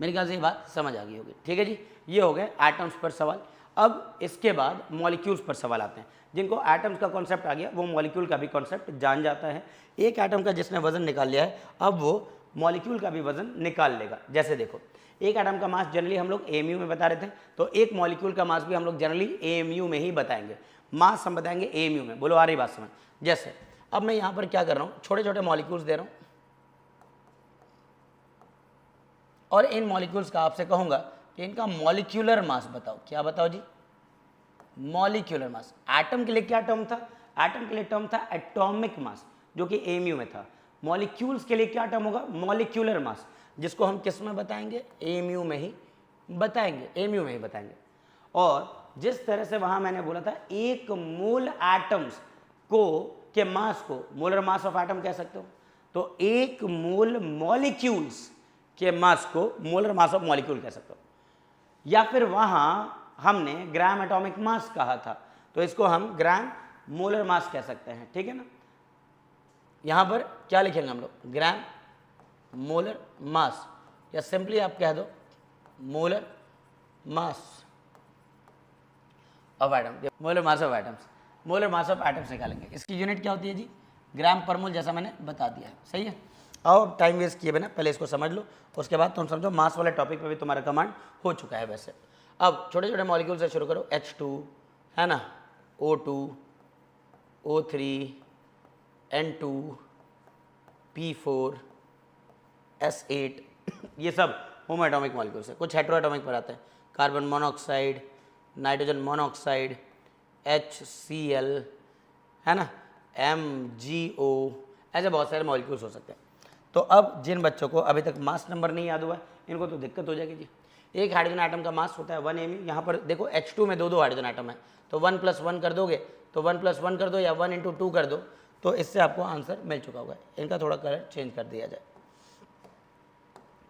मेरे ख्याल से ये बात समझ आ गई होगी। ठीक है जी, ये हो गए एटम्स पर सवाल। अब इसके बाद मॉलिक्यूल्स पर सवाल आते हैं। जिनको एटम्स का कॉन्सेप्ट आ गया वो मॉलिक्यूल का भी कॉन्सेप्ट जान जाता है। एक एटम का जिसने वजन निकाल लिया है अब वो मॉलिक्यूल का भी वजन निकाल लेगा। जैसे देखो एक एटम का मास जनरली हम लोग एएमयू में बता रहे थे, तो एक मॉलिक्यूल का मास भी हम लोग जनरली एएमयू में ही बताएंगे। मास हम बताएंगे एएमयू में। बोलो आ रही बात समझ। जैसे अब मैं यहाँ पर क्या कर रहा हूँ, छोटे छोटे मॉलिक्यूल्स दे रहा हूँ और इन मॉलिक्यूल्स का आपसे कहूँगा कि इनका मॉलिक्यूलर मास बताओ। क्या बताओ जी, मॉलिक्यूलर मास। एटम के लिए क्या टर्म था, एटम के लिए टर्म था एटॉमिक मास जो कि एएमयू में था। मॉलिक्यूल्स के लिए क्या टर्म होगा, मॉलिक्यूलर मास, जिसको हम किस में बताएंगे, एएमयू में ही बताएंगे, एएमयू में ही बताएंगे। और जिस तरह से वहां मैंने बोला था एक मोल एटम्स को के मास को मोलर मास ऑफ एटम कह सकते हो, तो एक मोल मॉलिक्यूल्स के मास को मोलर मास ऑफ मॉलिक्यूल कह सकते हो। या फिर वहां हमने ग्राम एटॉमिक मास कहा था तो इसको हम ग्राम मोलर मास कह सकते हैं। ठीक है ना, यहां पर क्या लिखेंगे हम लोग, ग्राम मोलर मास, या सिंपली आप कह दो molar mass of atom. Molar mass of atoms, molar mass of atoms निकालेंगे। इसकी यूनिट क्या होती है जी, ग्राम पर मोल, जैसा मैंने बता दिया है। सही है, आओ टाइम वेस्ट किए बिना पहले इसको समझ लो, उसके बाद तुम समझो। मास वाले टॉपिक पे भी तुम्हारा कमांड हो चुका है वैसे। अब छोटे छोटे मॉलिक्यूल से शुरू करो। H2 है ना, O2, O3, N2, P4, S8 ये सब होमो एटॉमिक मॉलिक्यूल्स है। कुछ हेटेरो एटॉमिक पर आते हैं, carbon monoxide, nitrogen monoxide, HCl है ना, MgO, ऐसे बहुत सारे मॉलिक्यूल्स हो सकते हैं। तो अब जिन बच्चों को अभी तक मास नंबर नहीं याद हुआ है इनको तो दिक्कत हो जाएगी जी। एक हाइड्रोजन आइटम का मास होता है 1 mu। यहाँ पर देखो H2 में दो हाइड्रोजन आइटम है, तो 1 + 1 कर दोगे तो 1 + 1 कर दो या 1 × 2 कर दो, तो इससे आपको आंसर मिल चुका होगा। इनका थोड़ा कलर चेंज कर दिया जाए।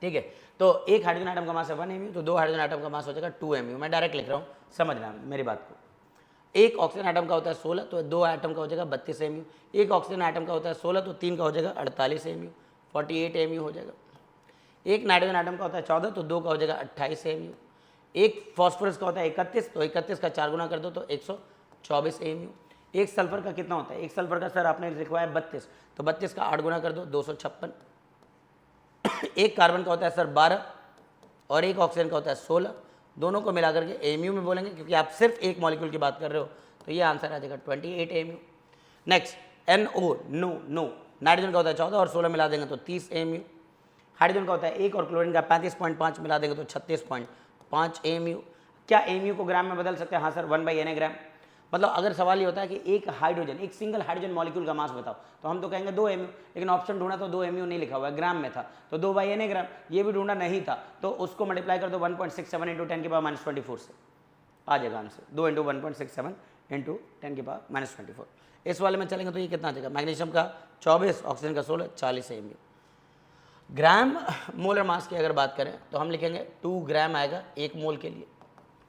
ठीक है, तो एक हाइड्रोजन आइटम का मास है 1 mu, तो दो हाइड्रोजन आइटम का मास हो जाएगा 2 mu। मैं डायरेक्ट लिख रहा हूँ, समझना मेरी बात को। एक ऑक्सीजन आइटम का होता है 16, तो दो आइटम का हो जाएगा 32 mu। एक ऑक्सीजन आइटम का होता है 16, तो 3 का हो जाएगा 48 mu, 48 mu हो जाएगा। एक नाइट्रोजन आइटम का होता है 14, तो 2 का हो जाएगा 28 mu। एक फॉस्फोरस का होता है 31, तो 31 का 4 गुना कर दो तो 124 mu। एक सल्फर का कितना होता है, एक सल्फर का सर आपने लिखवाया 32, तो 32 का 8 गुना कर दो 256। एक कार्बन का होता है सर 12 और एक ऑक्सीजन का होता है 16, दोनों को मिलाकर के एमयू में बोलेंगे क्योंकि आप सिर्फ एक मॉलिक्यूल की बात कर रहे हो, तो ये आंसर आ जाएगा 28 amu. Next NO, no nitrogen का होता है 14 और 16 मिला देंगे तो 30 एमयू। हाइड्रोजन का होता है 1 और क्लोरीन का 35.5 मिला देंगे तो 36.5 एमयू। क्या एमयू को ग्राम में बदल सकते हैं, हाँ सर 1/Na ग्राम। मतलब अगर सवाल ये होता है कि एक हाइड्रोजन, एक सिंगल हाइड्रोजन मॉलिक्यूल का मास बताओ, तो हम तो कहेंगे 2 mu, लेकिन ऑप्शन ढूंढा तो 2 mu नहीं लिखा हुआ है, ग्राम में था, तो 2/Na ग्राम। ये भी ढूंढा नहीं था तो उसको मल्टीप्लाई कर दो 1.67 × 10⁻24 से, आ जाएगा आंसर 2 × 1.67 × 10⁻24। इस वाले में चलेंगे तो ये कितना आ जाएगा, मैग्नीशियम का 24, ऑक्सीजन का 16, 40 mu। ग्राम मोलर मास की अगर बात करें तो हम लिखेंगे 2 ग्राम आएगा एक मोल के लिए,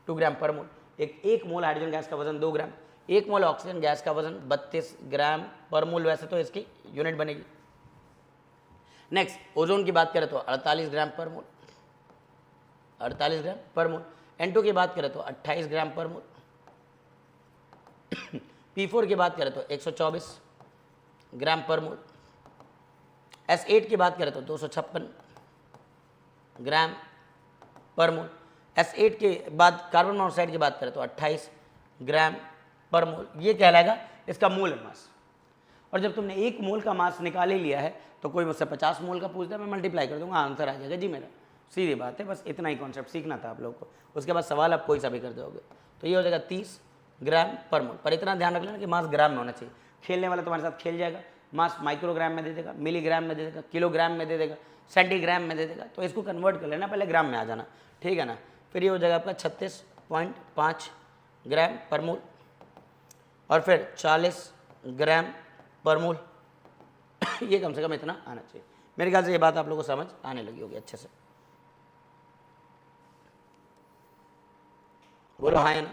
2 ग्राम पर मोल। एक मोल हाइड्रोजन गैस का वजन 2 ग्राम, एक मोल ऑक्सीजन गैस का वजन 32 ग्राम पर मोल, वैसे तो इसकी यूनिट बनेगी। नेक्स्ट ओजोन की बात करें तो 48 ग्राम पर मोल, 48 ग्राम पर मोल। N2 की बात करें तो 28 ग्राम पर मोल। P4 की बात करें तो 124 ग्राम पर मोल। S8 की बात करें तो 256 ग्राम पर मोल। S8 के बाद कार्बन मोनोऑक्साइड की बात करें तो 28 ग्राम पर मोल। ये कहलाएगा इसका मोल मास। और जब तुमने एक मोल का मास निकाल ही लिया है तो कोई मुझसे 50 मोल का पूछता है, मैं मल्टीप्लाई कर दूंगा, आंसर आ जाएगा जी मेरा। सीधी बात है, बस इतना ही कॉन्सेप्ट सीखना था आप लोग को। उसके बाद सवाल आप कोई सा भी कर दोगे, तो ये हो जाएगा 30 ग्राम पर मोल। पर इतना ध्यान रख लेना कि मास ग्राम में होना चाहिए। खेलने वाला तुम्हारे साथ खेल जाएगा, मास माइक्रोग्राम में दे देगा, मिलीग्राम में दे देगा, किलोग्राम में दे देगा, सेंटीग्राम में दे देगा, तो इसको कन्वर्ट कर लेना, पहले ग्राम में आ जाना, ठीक है ना। फिर ये हो जाएगा आपका 36.5 ग्राम पर मोल और फिर 40 ग्राम पर मोल। ये कम से कम इतना आना चाहिए। मेरे ख्याल से ये बात आप लोगों को समझ आने लगी होगी अच्छे से। बोलो हाँ है ना।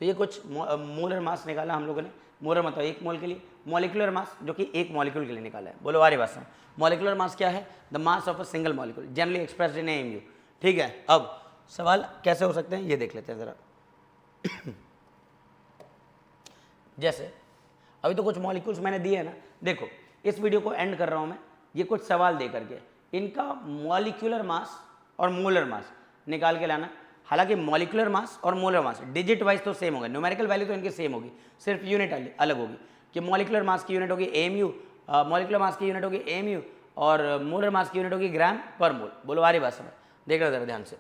तो ये कुछ मोलर मास निकाला हम लोगों ने। मोलर मतलब 1 मोल के लिए, मॉलिक्यूलर मास जो कि 1 मॉलिक्यूल के लिए निकाला है। बोलो वारी भाषा में मॉलिक्यूलर मास क्या है? The mass of a single molecule generally expressed in MU. ठीक है, अब सवाल कैसे हो सकते हैं ये देख लेते हैं ज़रा। जैसे अभी तो कुछ मॉलिक्यूल्स मैंने दिए हैं ना, देखो इस वीडियो को एंड कर रहा हूँ मैं ये कुछ सवाल दे करके, इनका मॉलिक्यूलर मास और मोलर मास निकाल के लाना। हालांकि मॉलिक्यूलर मास और मोलर मास डिजिट वाइज तो सेम होगा, न्यूमेरिकल वैल्यू तो इनकी सेम होगी, सिर्फ यूनिट अलग होगी कि मॉलिक्यूलर मास की यूनिट होगी एमयू, मॉलिक्यूलर मास की यूनिट होगी एमयू और मोलर मास की यूनिट होगी ग्राम पर मोल। बोलो आ रही बात समझ, देख रहे हो जरा ध्यान से।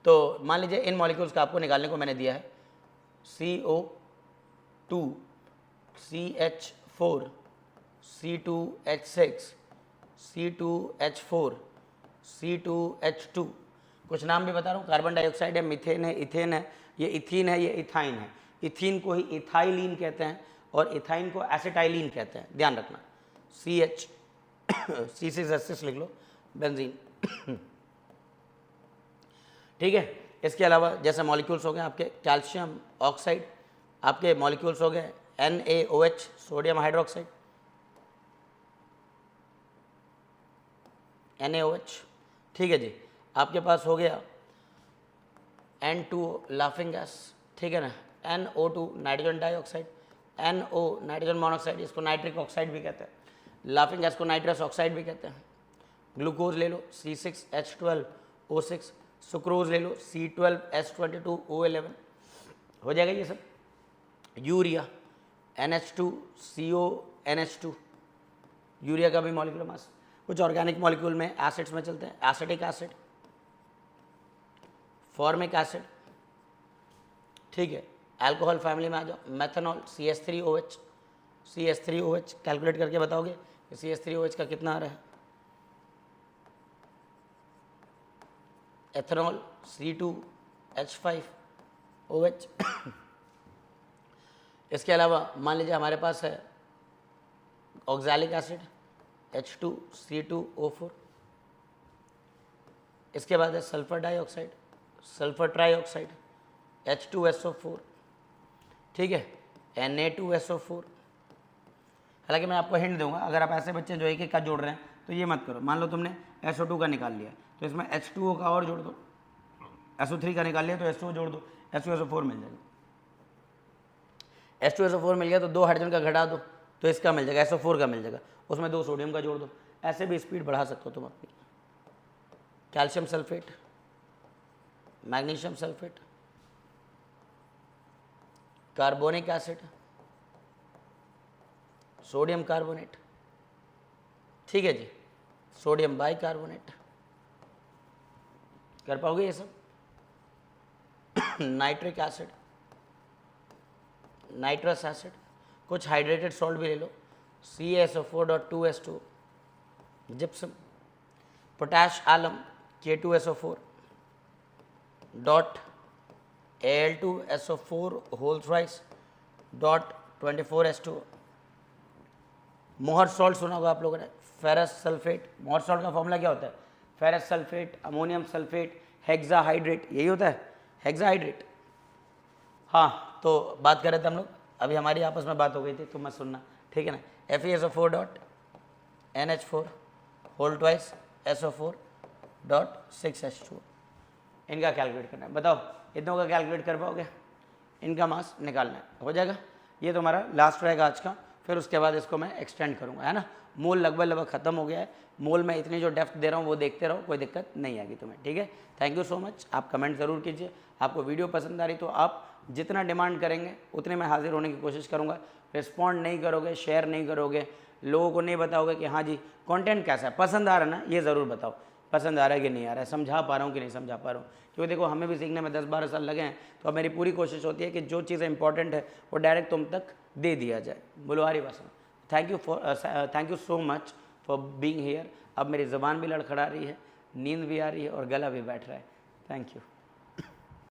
तो मान लीजिए इन मॉलिक्यूल्स का आपको निकालने को मैंने दिया है CO2 CH4 C2H6 C2H4 C2H2, कुछ नाम भी बता रहा हूँ, कार्बन डाइऑक्साइड है, मीथेन है, इथेन है, ये इथीन है, ये इथाइन है। इथीन को ही इथाइलिन कहते हैं और इथाइन को एसिटाइलिन कहते हैं, ध्यान रखना। CH C6H6 लिख लो, बेंजीन। ठीक है, इसके अलावा जैसे मॉलिक्यूल्स हो गए आपके कैल्शियम ऑक्साइड, आपके मॉलिक्यूल्स हो गए NaOH सोडियम हाइड्रोक्साइड, NaOH। ठीक है जी, आपके पास हो गया N2 लाफिंग गैस, ठीक है ना, NO2 nitrogen dioxide, NO nitrogen monoxide, इसको नाइट्रिक ऑक्साइड भी कहते हैं, लाफिंग गैस को नाइट्रस ऑक्साइड भी कहते हैं। ग्लूकोज ले लो C6H12O6, सुक्रोज ले लो C12H22O11, हो जाएगा ये सब। यूरिया NH2CONH2, यूरिया का भी मॉलिक्यूलर मास। कुछ ऑर्गेनिक मॉलिक्यूल में एसिड्स में चलते हैं, एसिटिक एसिड, फॉर्मिक एसिड, ठीक है। अल्कोहल फैमिली में आ जाओ, मेथनॉल CH3OH, CH3OH कैलकुलेट करके बताओगे कि CH3OH का कितना आ रहा है। Ethanol C2H5OH। इसके अलावा मान लीजिए हमारे पास है ऑक्सैलिक एसिड H2C2O4, इसके बाद है sulphur dioxide, sulphur trioxide H2SO4, ठीक है, Na2SO4। हालांकि मैं आपको हिंट दूंगा, अगर आप ऐसे बच्चे जो एक एक का जोड़ रहे हैं तो ये मत करो। मान लो तुमने SO2 का निकाल लिया तो इसमें H2O का और जोड़ दो, SO3 का निकाल लिया तो H2O जोड़ दो, H2SO4 मिल जाएगा। H2SO4 मिल गया तो 2 हाइड्रोजन का घटा दो तो इसका मिल जाएगा, SO4 का मिल जाएगा, उसमें 2 सोडियम का जोड़ दो। ऐसे भी स्पीड बढ़ा सकते हो तुम अपनी। Calcium sulphate, magnesium sulphate, carbonic acid, sodium carbonate, ठीक है जी, सोडियम बाइकार्बोनेट, कर पाओगे ये सब। नाइट्रिक एसिड, नाइट्रस एसिड, कुछ हाइड्रेटेड सॉल्ट भी ले लो CaSO4.2H2, gypsum, potash alum K2SO4 dot Al2SO4 whole thrice dot 24H2। Mohr salt सुना होगा आप लोगों ने, फेरस सल्फेट। मोहर सॉल्ट का फॉर्मूला क्या होता है? Ferrous sulphate, ammonium sulphate, hexahydrate, यही होता है हेक्साहाइड्रेट। हाँ, तो बात कर रहे थे हम लोग, अभी हमारी आपस में बात हो गई थी तो मत सुनना, ठीक है ना। FeSO4 dot NH4 whole twice SO4 dot 6H2, इनका कैलकुलेट करना है। बताओ इतनों का कैलकुलेट कर पाओगे? इनका मास निकालना है, हो जाएगा। ये तुम्हारा लास्ट रहेगा आज का, फिर उसके बाद इसको मैं एक्सटेंड करूँगा, है ना। मोल लगभग ख़त्म हो गया है, मोल में इतनी जो डेप्थ दे रहा हूँ वो देखते रहो, कोई दिक्कत नहीं आएगी तुम्हें, ठीक है। Thank you so much. आप कमेंट ज़रूर कीजिए, आपको वीडियो पसंद आ रही तो आप जितना डिमांड करेंगे उतने मैं हाजिर होने की कोशिश करूँगा। रिस्पॉन्ड नहीं करोगे, शेयर नहीं करोगे, लोगों को नहीं बताओगे कि हाँ जी कंटेंट कैसा है, पसंद आ रहा है ना, ये ज़रूर बताओ पसंद आ रहा है कि नहीं आ रहा है, समझा पा रहा हूँ कि नहीं समझा पा रहा हूँ। क्योंकि देखो हमें भी सीखने में 10-12 साल लगे हैं, तो अब मेरी पूरी कोशिश होती है कि जो चीज़ें इंपॉर्टेंट है वो डायरेक्ट तुम तक दे दिया जाए। बोलो आ रही बात। Thank you so much for being here. अब मेरी ज़बान भी लड़खड़ा रही है, नींद भी आ रही है और गला भी बैठ रहा है। Thank you.